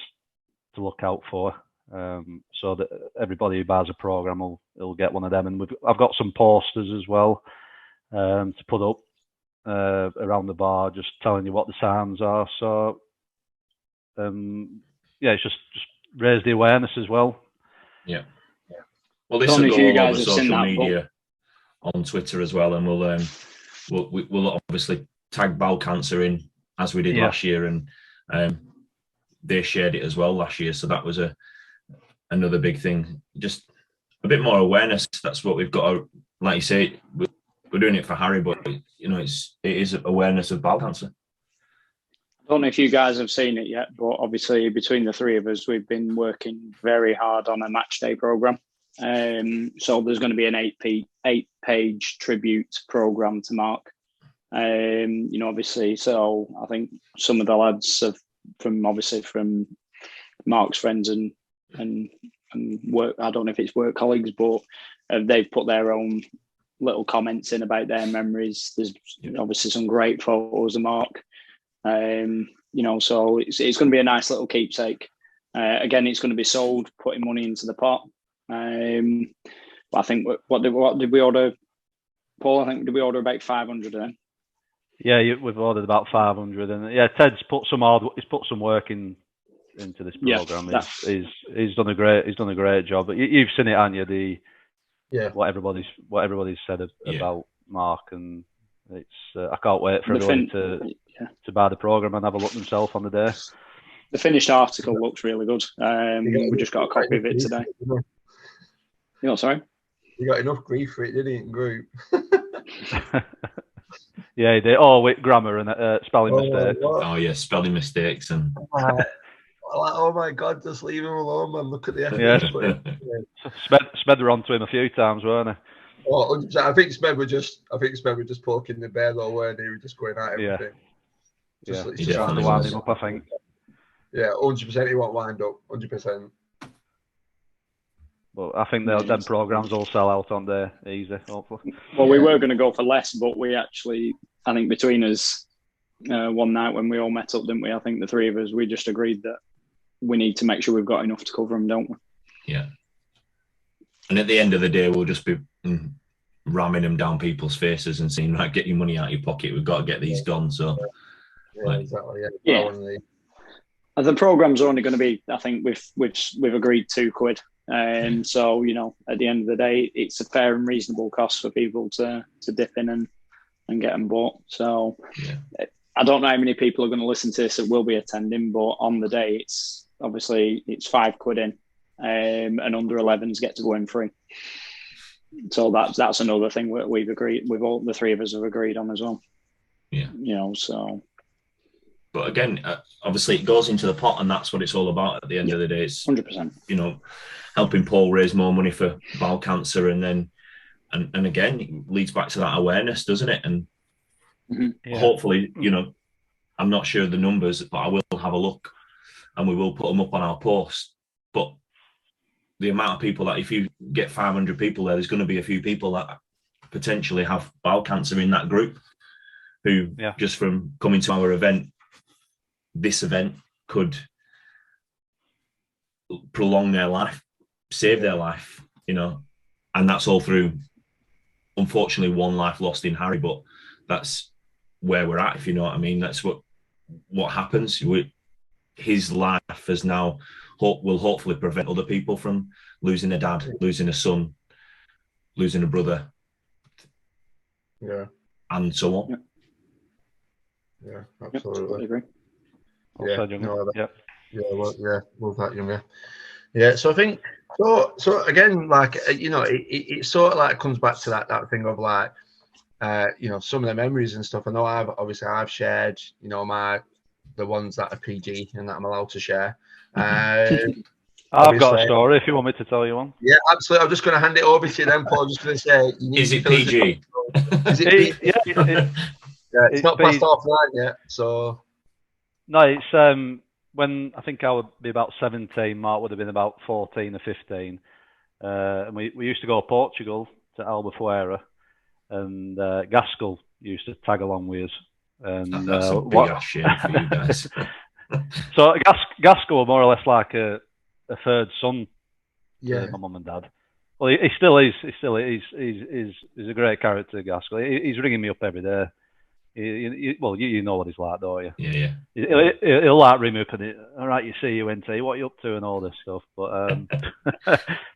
to look out for, so that everybody who buys a program will get one of them. And I've got some posters as well to put up around the bar, just telling you what the signs are. So it's just raise the awareness as well. Yeah. Well, this will go all over social media, on Twitter as well, and we'll obviously tag bowel cancer in as we did last year, and they shared it as well last year. So that was another big thing. Just a bit more awareness. That's what we've got to, like you say, we're doing it for Harry, but it is awareness of bowel cancer. I don't know if you guys have seen it yet, but obviously between the three of us, we've been working very hard on a match day program. So there's going to be an 8-page tribute program to Mark. Obviously, so I think some of the lads from Mark's friends and work. I don't know if it's work colleagues, but they've put their own little comments in about their memories. There's obviously some great photos of Mark. So it's going to be a nice little keepsake. Again, it's going to be sold, putting money into the pot. I think what did we order, Paul? I think did we order about 500 then? Yeah, we've ordered about 500, and Ted's put some work into this program. He's done a great job. But you've seen it, haven't you? What everybody's said about Mark, and it's I can't wait for everyone to buy the program and have a look themselves on the day. The finished article looks really good. We just got a copy of it today. Sorry? He got enough grief for it, didn't he, in group? Yeah, he did. Oh, with grammar and spelling mistakes. Oh yeah, spelling mistakes and. Oh my God, just leave him alone, man. Look at the effort. Yes. he's put in. Sped were onto him a few times, weren't he? Oh, 100%. I think Sped were just poking the bear though, weren't he? He was just going at everything. Yeah. It's He just definitely to wind was. him up, I think. Yeah, 100%. He won't wind up. 100%. But I think them programs all sell out on there easy, hopefully. Well, we were going to go for less, but we actually, I think between us, one night when we all met up, didn't we? I think the three of us, we just agreed that we need to make sure we've got enough to cover them, don't we? Yeah. And at the end of the day, we'll just be ramming them down people's faces and saying, right, get your money out of your pocket. We've got to get these gone. So, Exactly. Yeah. The program's only going to be, I think we've agreed £2. So, you know, at the end of the day, it's a fair and reasonable cost for people to dip in and get them bought. So I don't know how many people are going to listen to this that will be attending, but on the day, it's £5 in, and under 11s get to go in free. So that's another thing we've agreed, all the three of us have agreed on as well. Yeah. You know, so. But again, obviously it goes into the pot, and that's what it's all about at the end of the day. It's 100%. You know, helping Paul raise more money for bowel cancer, and then and again it leads back to that awareness, doesn't it? And hopefully, you know, I'm not sure of the numbers, but I will have a look, and we will put them up on our post. But the amount of people that, if you get 500 people there's going to be a few people that potentially have bowel cancer in that group, who just from coming to our event, this event could prolong their life, save their life, you know, and that's all through, unfortunately, one life lost in Harry, but that's where we're at, if you know what I mean. That's what happens. His life has now will hopefully prevent other people from losing a dad, losing a son, losing a brother, and so on. Yeah, absolutely. Agree. Love that, younger. Yeah, so I think so again, like, you know, it sort of like comes back to that thing of like, you know, some of the memories and stuff. I know I've shared, you know, the ones that are PG and that I'm allowed to share. I've got a story if you want me to tell you one. Yeah, absolutely. I'm just going to hand it over to you then, Paul. I'm just going to say, is it PG? Is it PG? It's not past half-9 yet, so. No, it's when I think I would be about 17. Mark would have been about 14 or 15, and we used to go to Portugal to Albufeira, and Gaskell used to tag along with us. And that's a big ass shame for you guys. So Gaskell was more or less like a third son to my mum and dad. Well, he still is. He's a great character, Gaskell. He's ringing me up every day. You know what he's like, don't you? Yeah. He'll like ring me up and all right, you see you NT, what are you up to and all this stuff. But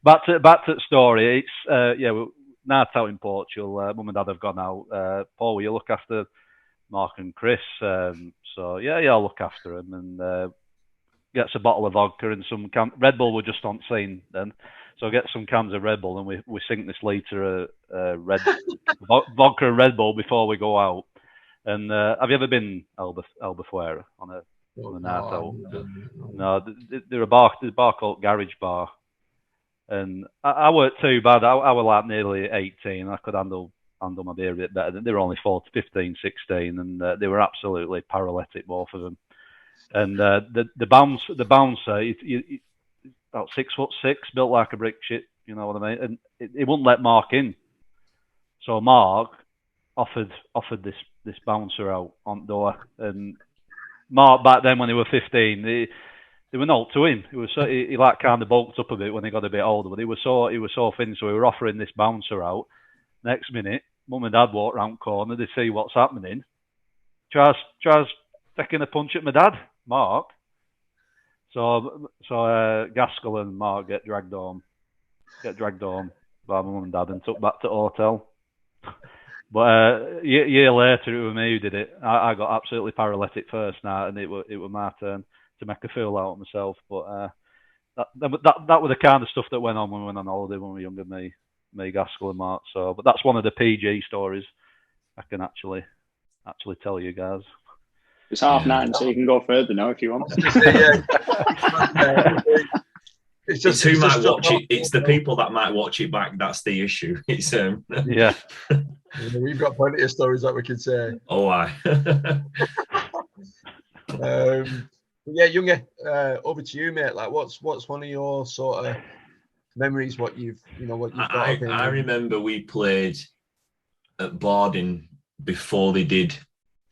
back to the story. It's we're now out in Portugal. Mum and dad have gone out. Paul, will you look after Mark and Chris? So I'll look after him, and gets a bottle of vodka and some Red Bull. Were just on scene then. So I get some cans of Red Bull, and we sink this litre of vodka and Red Bull before we go out. And have you ever been Albufeira on a night out? No, they're a bar called Garage Bar, and I weren't too bad. I was like nearly 18. I could handle my beer a bit better. They were only 15, 16, and they were absolutely paralytic, both of them. And the bouncer, about 6'6", built like a brick shit. You know what I mean? And he wouldn't let Mark in. So Mark offered this bouncer out on the door, and Mark back then when he was 15, they were not to him. He like kind of bulked up a bit when he got a bit older, but he was so thin. So we were offering this bouncer out. Next minute, Mum and Dad walk round the corner. They see what's happening. Tries taking a punch at my dad, Mark. So Gaskell and Mark get dragged home by my Mum and Dad and took back to the hotel. But a year later, it was me who did it. I got absolutely paralytic first night, and it was my turn to make a fool out of myself. But that was the kind of stuff that went on when we went on holiday when we were younger than me. me, Gaskell and Mark. So, but that's one of the PG stories I can actually tell you guys. It's 9:30, so you can go further now if you want. It's who might watch it. It's the people that might watch it back. That's the issue. It's yeah. We've got plenty of stories that we could say. Oh, aye. Yeah, Younger, over to you, mate. Like, what's one of your sort of memories? What you've got? I remember we played at Barding before they did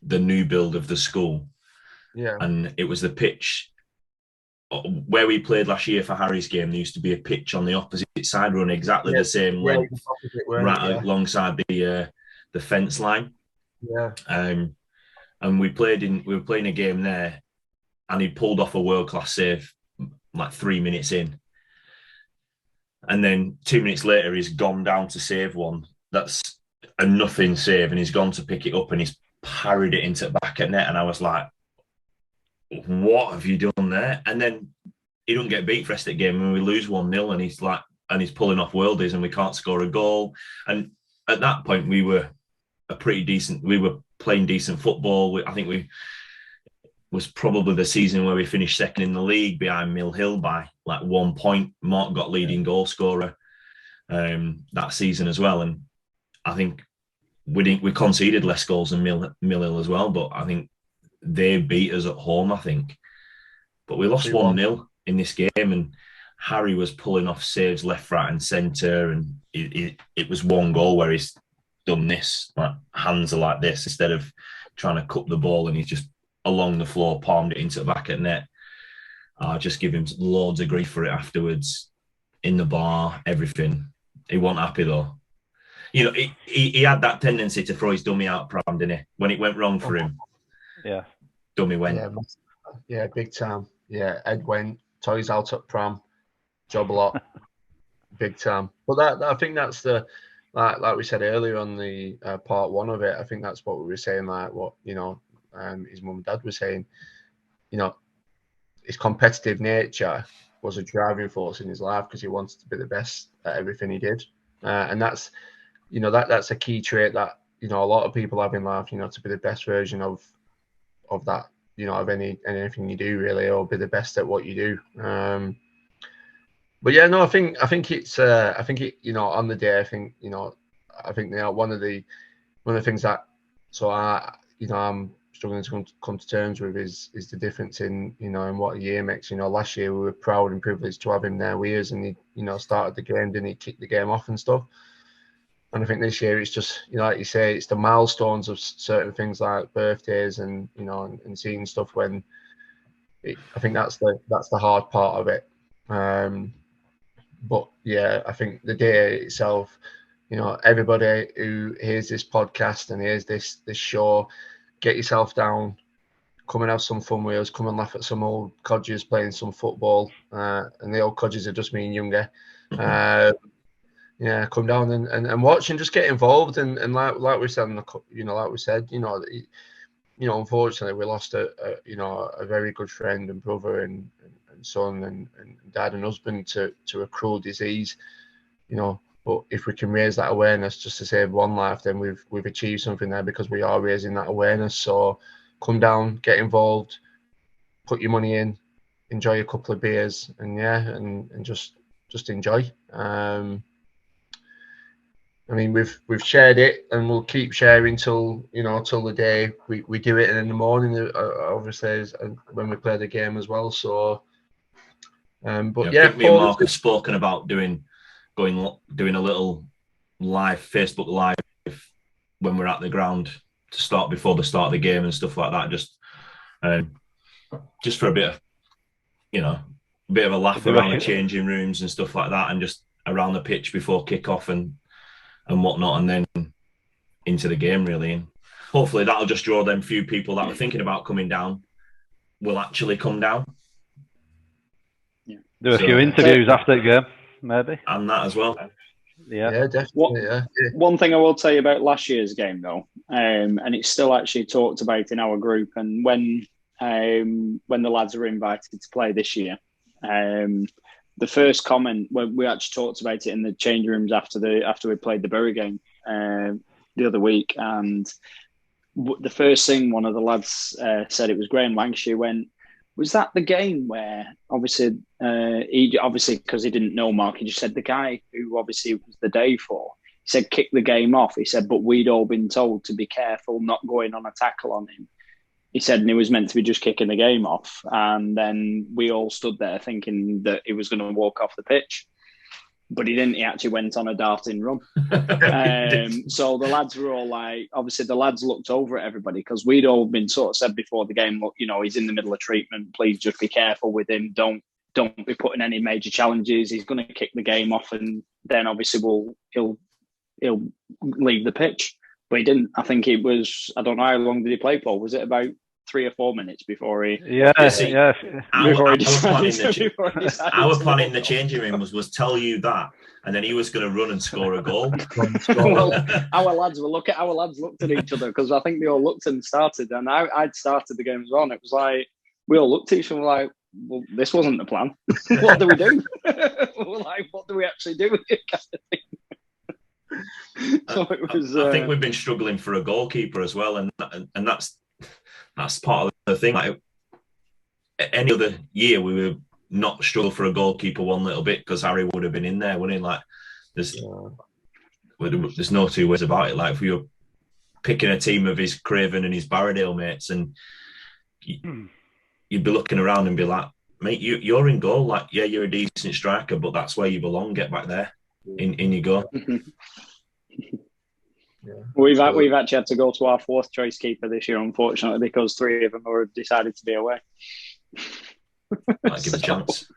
the new build of the school. Yeah, and it was the pitch where we played last year for Harry's game. There used to be a pitch on the opposite side, running exactly the same length, alongside the fence line. Yeah. And we were playing a game there, and he pulled off a world-class save like 3 minutes in. And then 2 minutes later, he's gone down to save one. That's a nothing save, and he's gone to pick it up, and he's parried it into the back of net. And I was like, what have you done there? And then he don't get beat for the rest of the game, and we lose 1-0, and he's pulling off worldies, and we can't score a goal. And at that point, we were playing decent football. I think we was probably the season where we finished second in the league behind Mill Hill by like 1 point. Mark got leading goal scorer that season as well. And I think we conceded less goals than Mill Hill as well, but I think they beat us at home, I think. But we lost 1-0 in this game, and Harry was pulling off saves left, right and centre, and it was one goal where he's done this, like hands are like this, instead of trying to cup the ball, and he's just along the floor, palmed it into the back of the net. I just give him loads of grief for it afterwards, in the bar, everything. He wasn't happy though. You know, he had that tendency to throw his dummy out pram, didn't he? When it went wrong for him. Yeah. Dummy went. Yeah, big time. Yeah, Ed went, toys out at pram, job a lot, big time. But I think that's the, like we said earlier on the part one of it, I think that's what we were saying, like what, his mum and dad were saying, his competitive nature was a driving force in his life because he wanted to be the best at everything he did. And that's, that's a key trait that, a lot of people have in life, to be the best version of that, of anything you do really, or be the best at what you do. But yeah, no, I think it's, on the day, I think one of the things that, so I'm struggling to come to terms with is the difference in, in what a year makes. Last year we were proud and privileged to have him there with us, and he, started the game, didn't he, kick the game off and stuff. And I think this year it's just, like you say, it's the milestones of certain things like birthdays and, and seeing stuff when I think that's the hard part of it. But yeah, I think the day itself, everybody who hears this podcast and hears this show, get yourself down, come and have some fun with us, come and laugh at some old codgers playing some football. And the old codgers are just me and Younger. Yeah, come down and watch and just get involved. And like we said, unfortunately we lost a very good friend and brother and son and dad and husband to a cruel disease. But if we can raise that awareness just to save one life, then we've achieved something there, because we are raising that awareness. So come down, get involved, put your money in, enjoy a couple of beers, and just enjoy. I mean, we've shared it, and we'll keep sharing till the day we do it, and in the morning, obviously, when we play the game as well. So, but I think me and Mark have spoken about doing a little live Facebook Live when we're at the ground to start before the start of the game and stuff like that. Just for a bit of a laugh around the changing rooms and stuff like that, and just around the pitch before kick-off and whatnot, and then into the game really. And hopefully that'll just draw them few people that were thinking about coming down will actually come down. Yeah. Do a few interviews after the game, maybe. And that as well. Yeah, definitely. One thing I will tell you about last year's game though, and it's still actually talked about in our group, and when the lads were invited to play this year, the first comment when we actually talked about it in the change rooms after we played the Bury game the other week, and the first thing one of the lads said, it was Graham Lancashire, went, was that the game where obviously because he didn't know Mark, he just said the guy who obviously it was the day for, he said kick the game off. He said, but we'd all been told to be careful not going on a tackle on him. He said, and he was meant to be just kicking the game off. And then we all stood there thinking that he was going to walk off the pitch. But he didn't. He actually went on a darting run. So the lads were all like, obviously the lads looked over at everybody because we'd all been sort of said before the game, look, he's in the middle of treatment. Please just be careful with him. Don't be putting any major challenges. He's going to kick the game off, and then obviously he'll leave the pitch. But he didn't. I think it was, I don't know how long did he play, Paul? Was it about 3 or 4 minutes before he? Yeah. Our plan in the changing room was tell you that, and then he was going to run and score a goal. Well, our lads looked at each other because I think they all looked and started, and I'd started the game as well. And it was like we all looked at each other like, well, this wasn't the plan. What do we do? We're like, what do we actually do with it? Kind of thing. So it was, I think we've been struggling for a goalkeeper as well, and that's part of the thing. Like any other year, we would not struggle for a goalkeeper one little bit because Harry would have been in there, wouldn't he? Like there's no two ways about it. Like if we were picking a team of his Craven and his Barradale mates, and you'd be looking around and be like, mate, you're in goal. Like, yeah, you're a decent striker, but that's where you belong. Get back there. In you go. Yeah. We've actually had to go to our 4th choice keeper this year, unfortunately, because 3 of them have decided to be away. Might give a chance.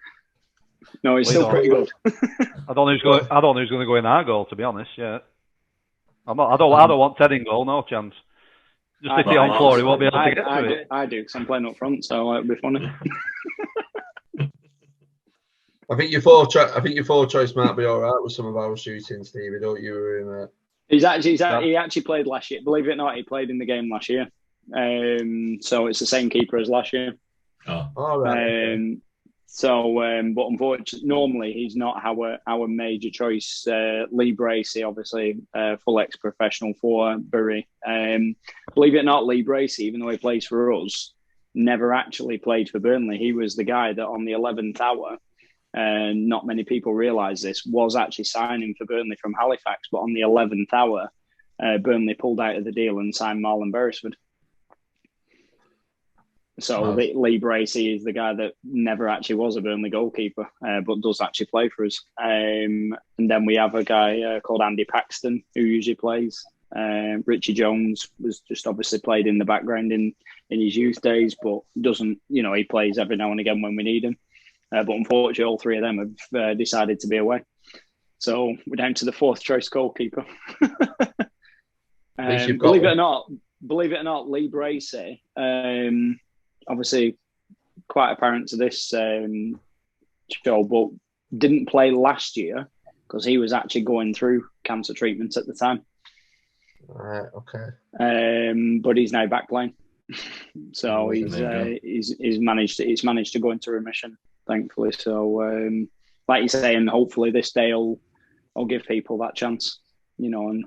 No, he's still pretty good. I don't know who's going to go in our goal, to be honest. Yeah, I don't want Ted in goal. No chance. Just if he's on floor, he won't be able to get to it. I do because I'm playing up front, so it'll be funny. I think your 4 choice might be all right with some of our shooting, Stevie. Don't you worry, mate? He actually played last year. Believe it or not, he played in the game last year. So it's the same keeper as last year. Oh, all right. But unfortunately, normally he's not our major choice. Lee Bracey, obviously, full ex-professional for Bury. Believe it or not, Lee Bracey, even though he plays for us, never actually played for Burnley. He was the guy that on the 11th hour, and not many people realise this, was actually signing for Burnley from Halifax. But on the 11th hour, Burnley pulled out of the deal and signed Marlon Beresford. So Lee Bracey is the guy that never actually was a Burnley goalkeeper, but does actually play for us. And then we have a guy called Andy Paxton who usually plays. Richie Jones was just obviously played in the background in his youth days, but doesn't, he plays every now and again when we need him. But unfortunately, all 3 of them have decided to be away. So we're down to the 4th choice goalkeeper. Believe it or not, Lee Bracey, obviously quite apparent to this show, but didn't play last year because he was actually going through cancer treatment at the time. Right. Okay. But he's now back playing, so he's managed to go into remission, thankfully. So, like you say, and hopefully this day will give people that chance, and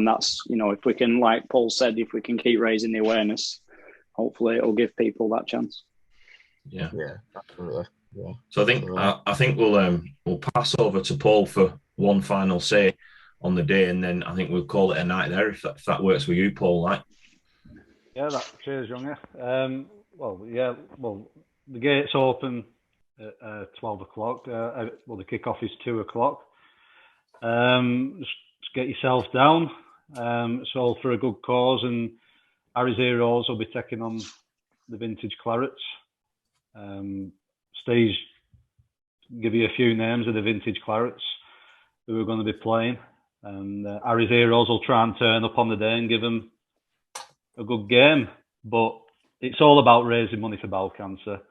that's if we can, like Paul said, if we can keep raising the awareness, hopefully it'll give people that chance. Yeah, absolutely. Yeah. So I think we'll pass over to Paul for one final say on the day, and then I think we'll call it a night there if that works with you, Paul. Like. Yeah, cheers, Younger. The gates open at 12 o'clock. The kick-off is 2 o'clock. Just get yourself down. It's all for a good cause, and Harry's Heroes will be taking on the Vintage Clarets. Steve's give you a few names of the Vintage Clarets who are going to be playing, and Harry's Heroes will try and turn up on the day and give them a good game. But it's all about raising money for bowel cancer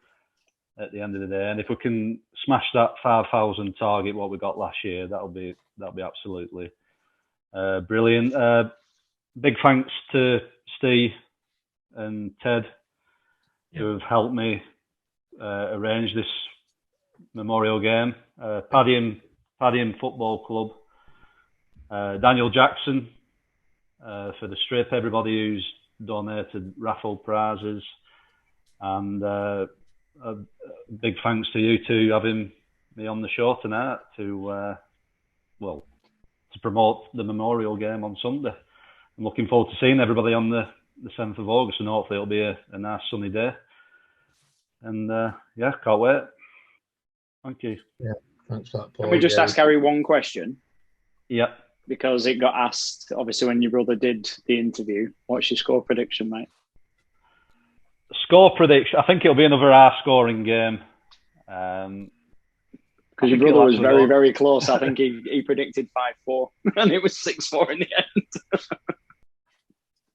at the end of the day, and if we can smash that 5,000 target what we got last year, that'll be absolutely brilliant. Big thanks to Steve and Ted who have helped me arrange memorial game. Padiham Football Club. Daniel Jackson for the strip. Everybody who's donated raffle prizes, and a big thanks to you two having me on the show tonight to promote the memorial game on Sunday. I'm looking forward to seeing everybody on the 7th of August, and hopefully it'll be a nice sunny day. And can't wait. Thank you. Yeah, thanks for that, Paul. Can we just ask Harry one question? Yeah. Because it got asked, obviously, when your brother did the interview. What's your score prediction, mate? Score prediction? I think it'll be another high-scoring game. Because your brother was very, very close. I think he predicted 5-4, and it was 6-4 in the end.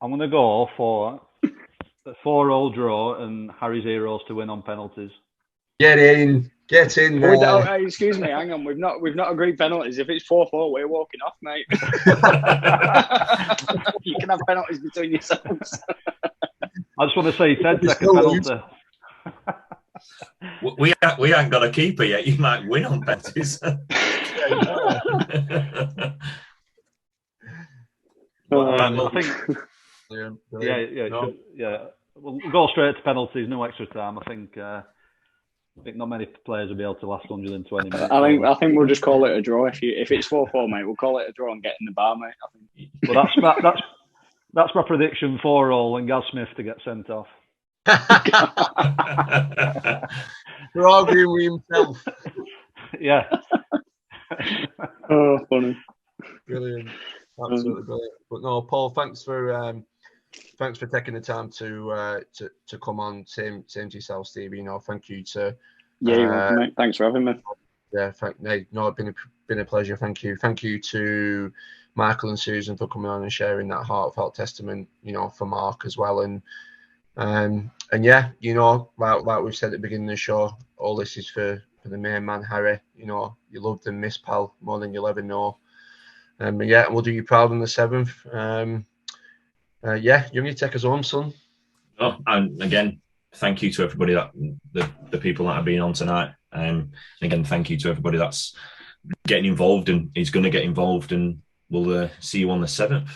I'm going to go for a 4-4 draw and Harry's Heroes to win on penalties. Get in there. Excuse me, hang on. We've not agreed penalties. If it's 4-4, we're walking off, mate. You can have penalties between yourselves. I just want to say Ted's second penalty. We ain't got a keeper yet. You might win on penalties. I think. Yeah. We'll go straight to penalties. No extra time. I think not many players will be able to last 120 minutes. I think we'll just call it a draw. If it's 4-4, mate, we'll call it a draw and get in the bar, mate. I think. Well, that's my prediction. 4-4 and Gaz Smith to get sent off. We're arguing with himself. Yeah. Oh, funny. Brilliant. Absolutely brilliant. But no, Paul, thanks for taking the time to come on. Same to yourself, Steve. Thank you to. Yeah, you're welcome, mate. Thanks for having me. Yeah, it's been a pleasure. Thank you. Thank you to Michael and Susan for coming on and sharing that heartfelt testament. For Mark as well, and yeah, like we've said at the beginning of the show, all this is for the main man, Harry. You loved and missed pal more than you'll ever know. Yeah, we'll do you proud on the 7th. You need to take us home, son. Oh, and again, thank you to everybody the people that have been on tonight. Again, thank you to everybody that's getting involved and is going to get involved, and we'll see you on the 7th.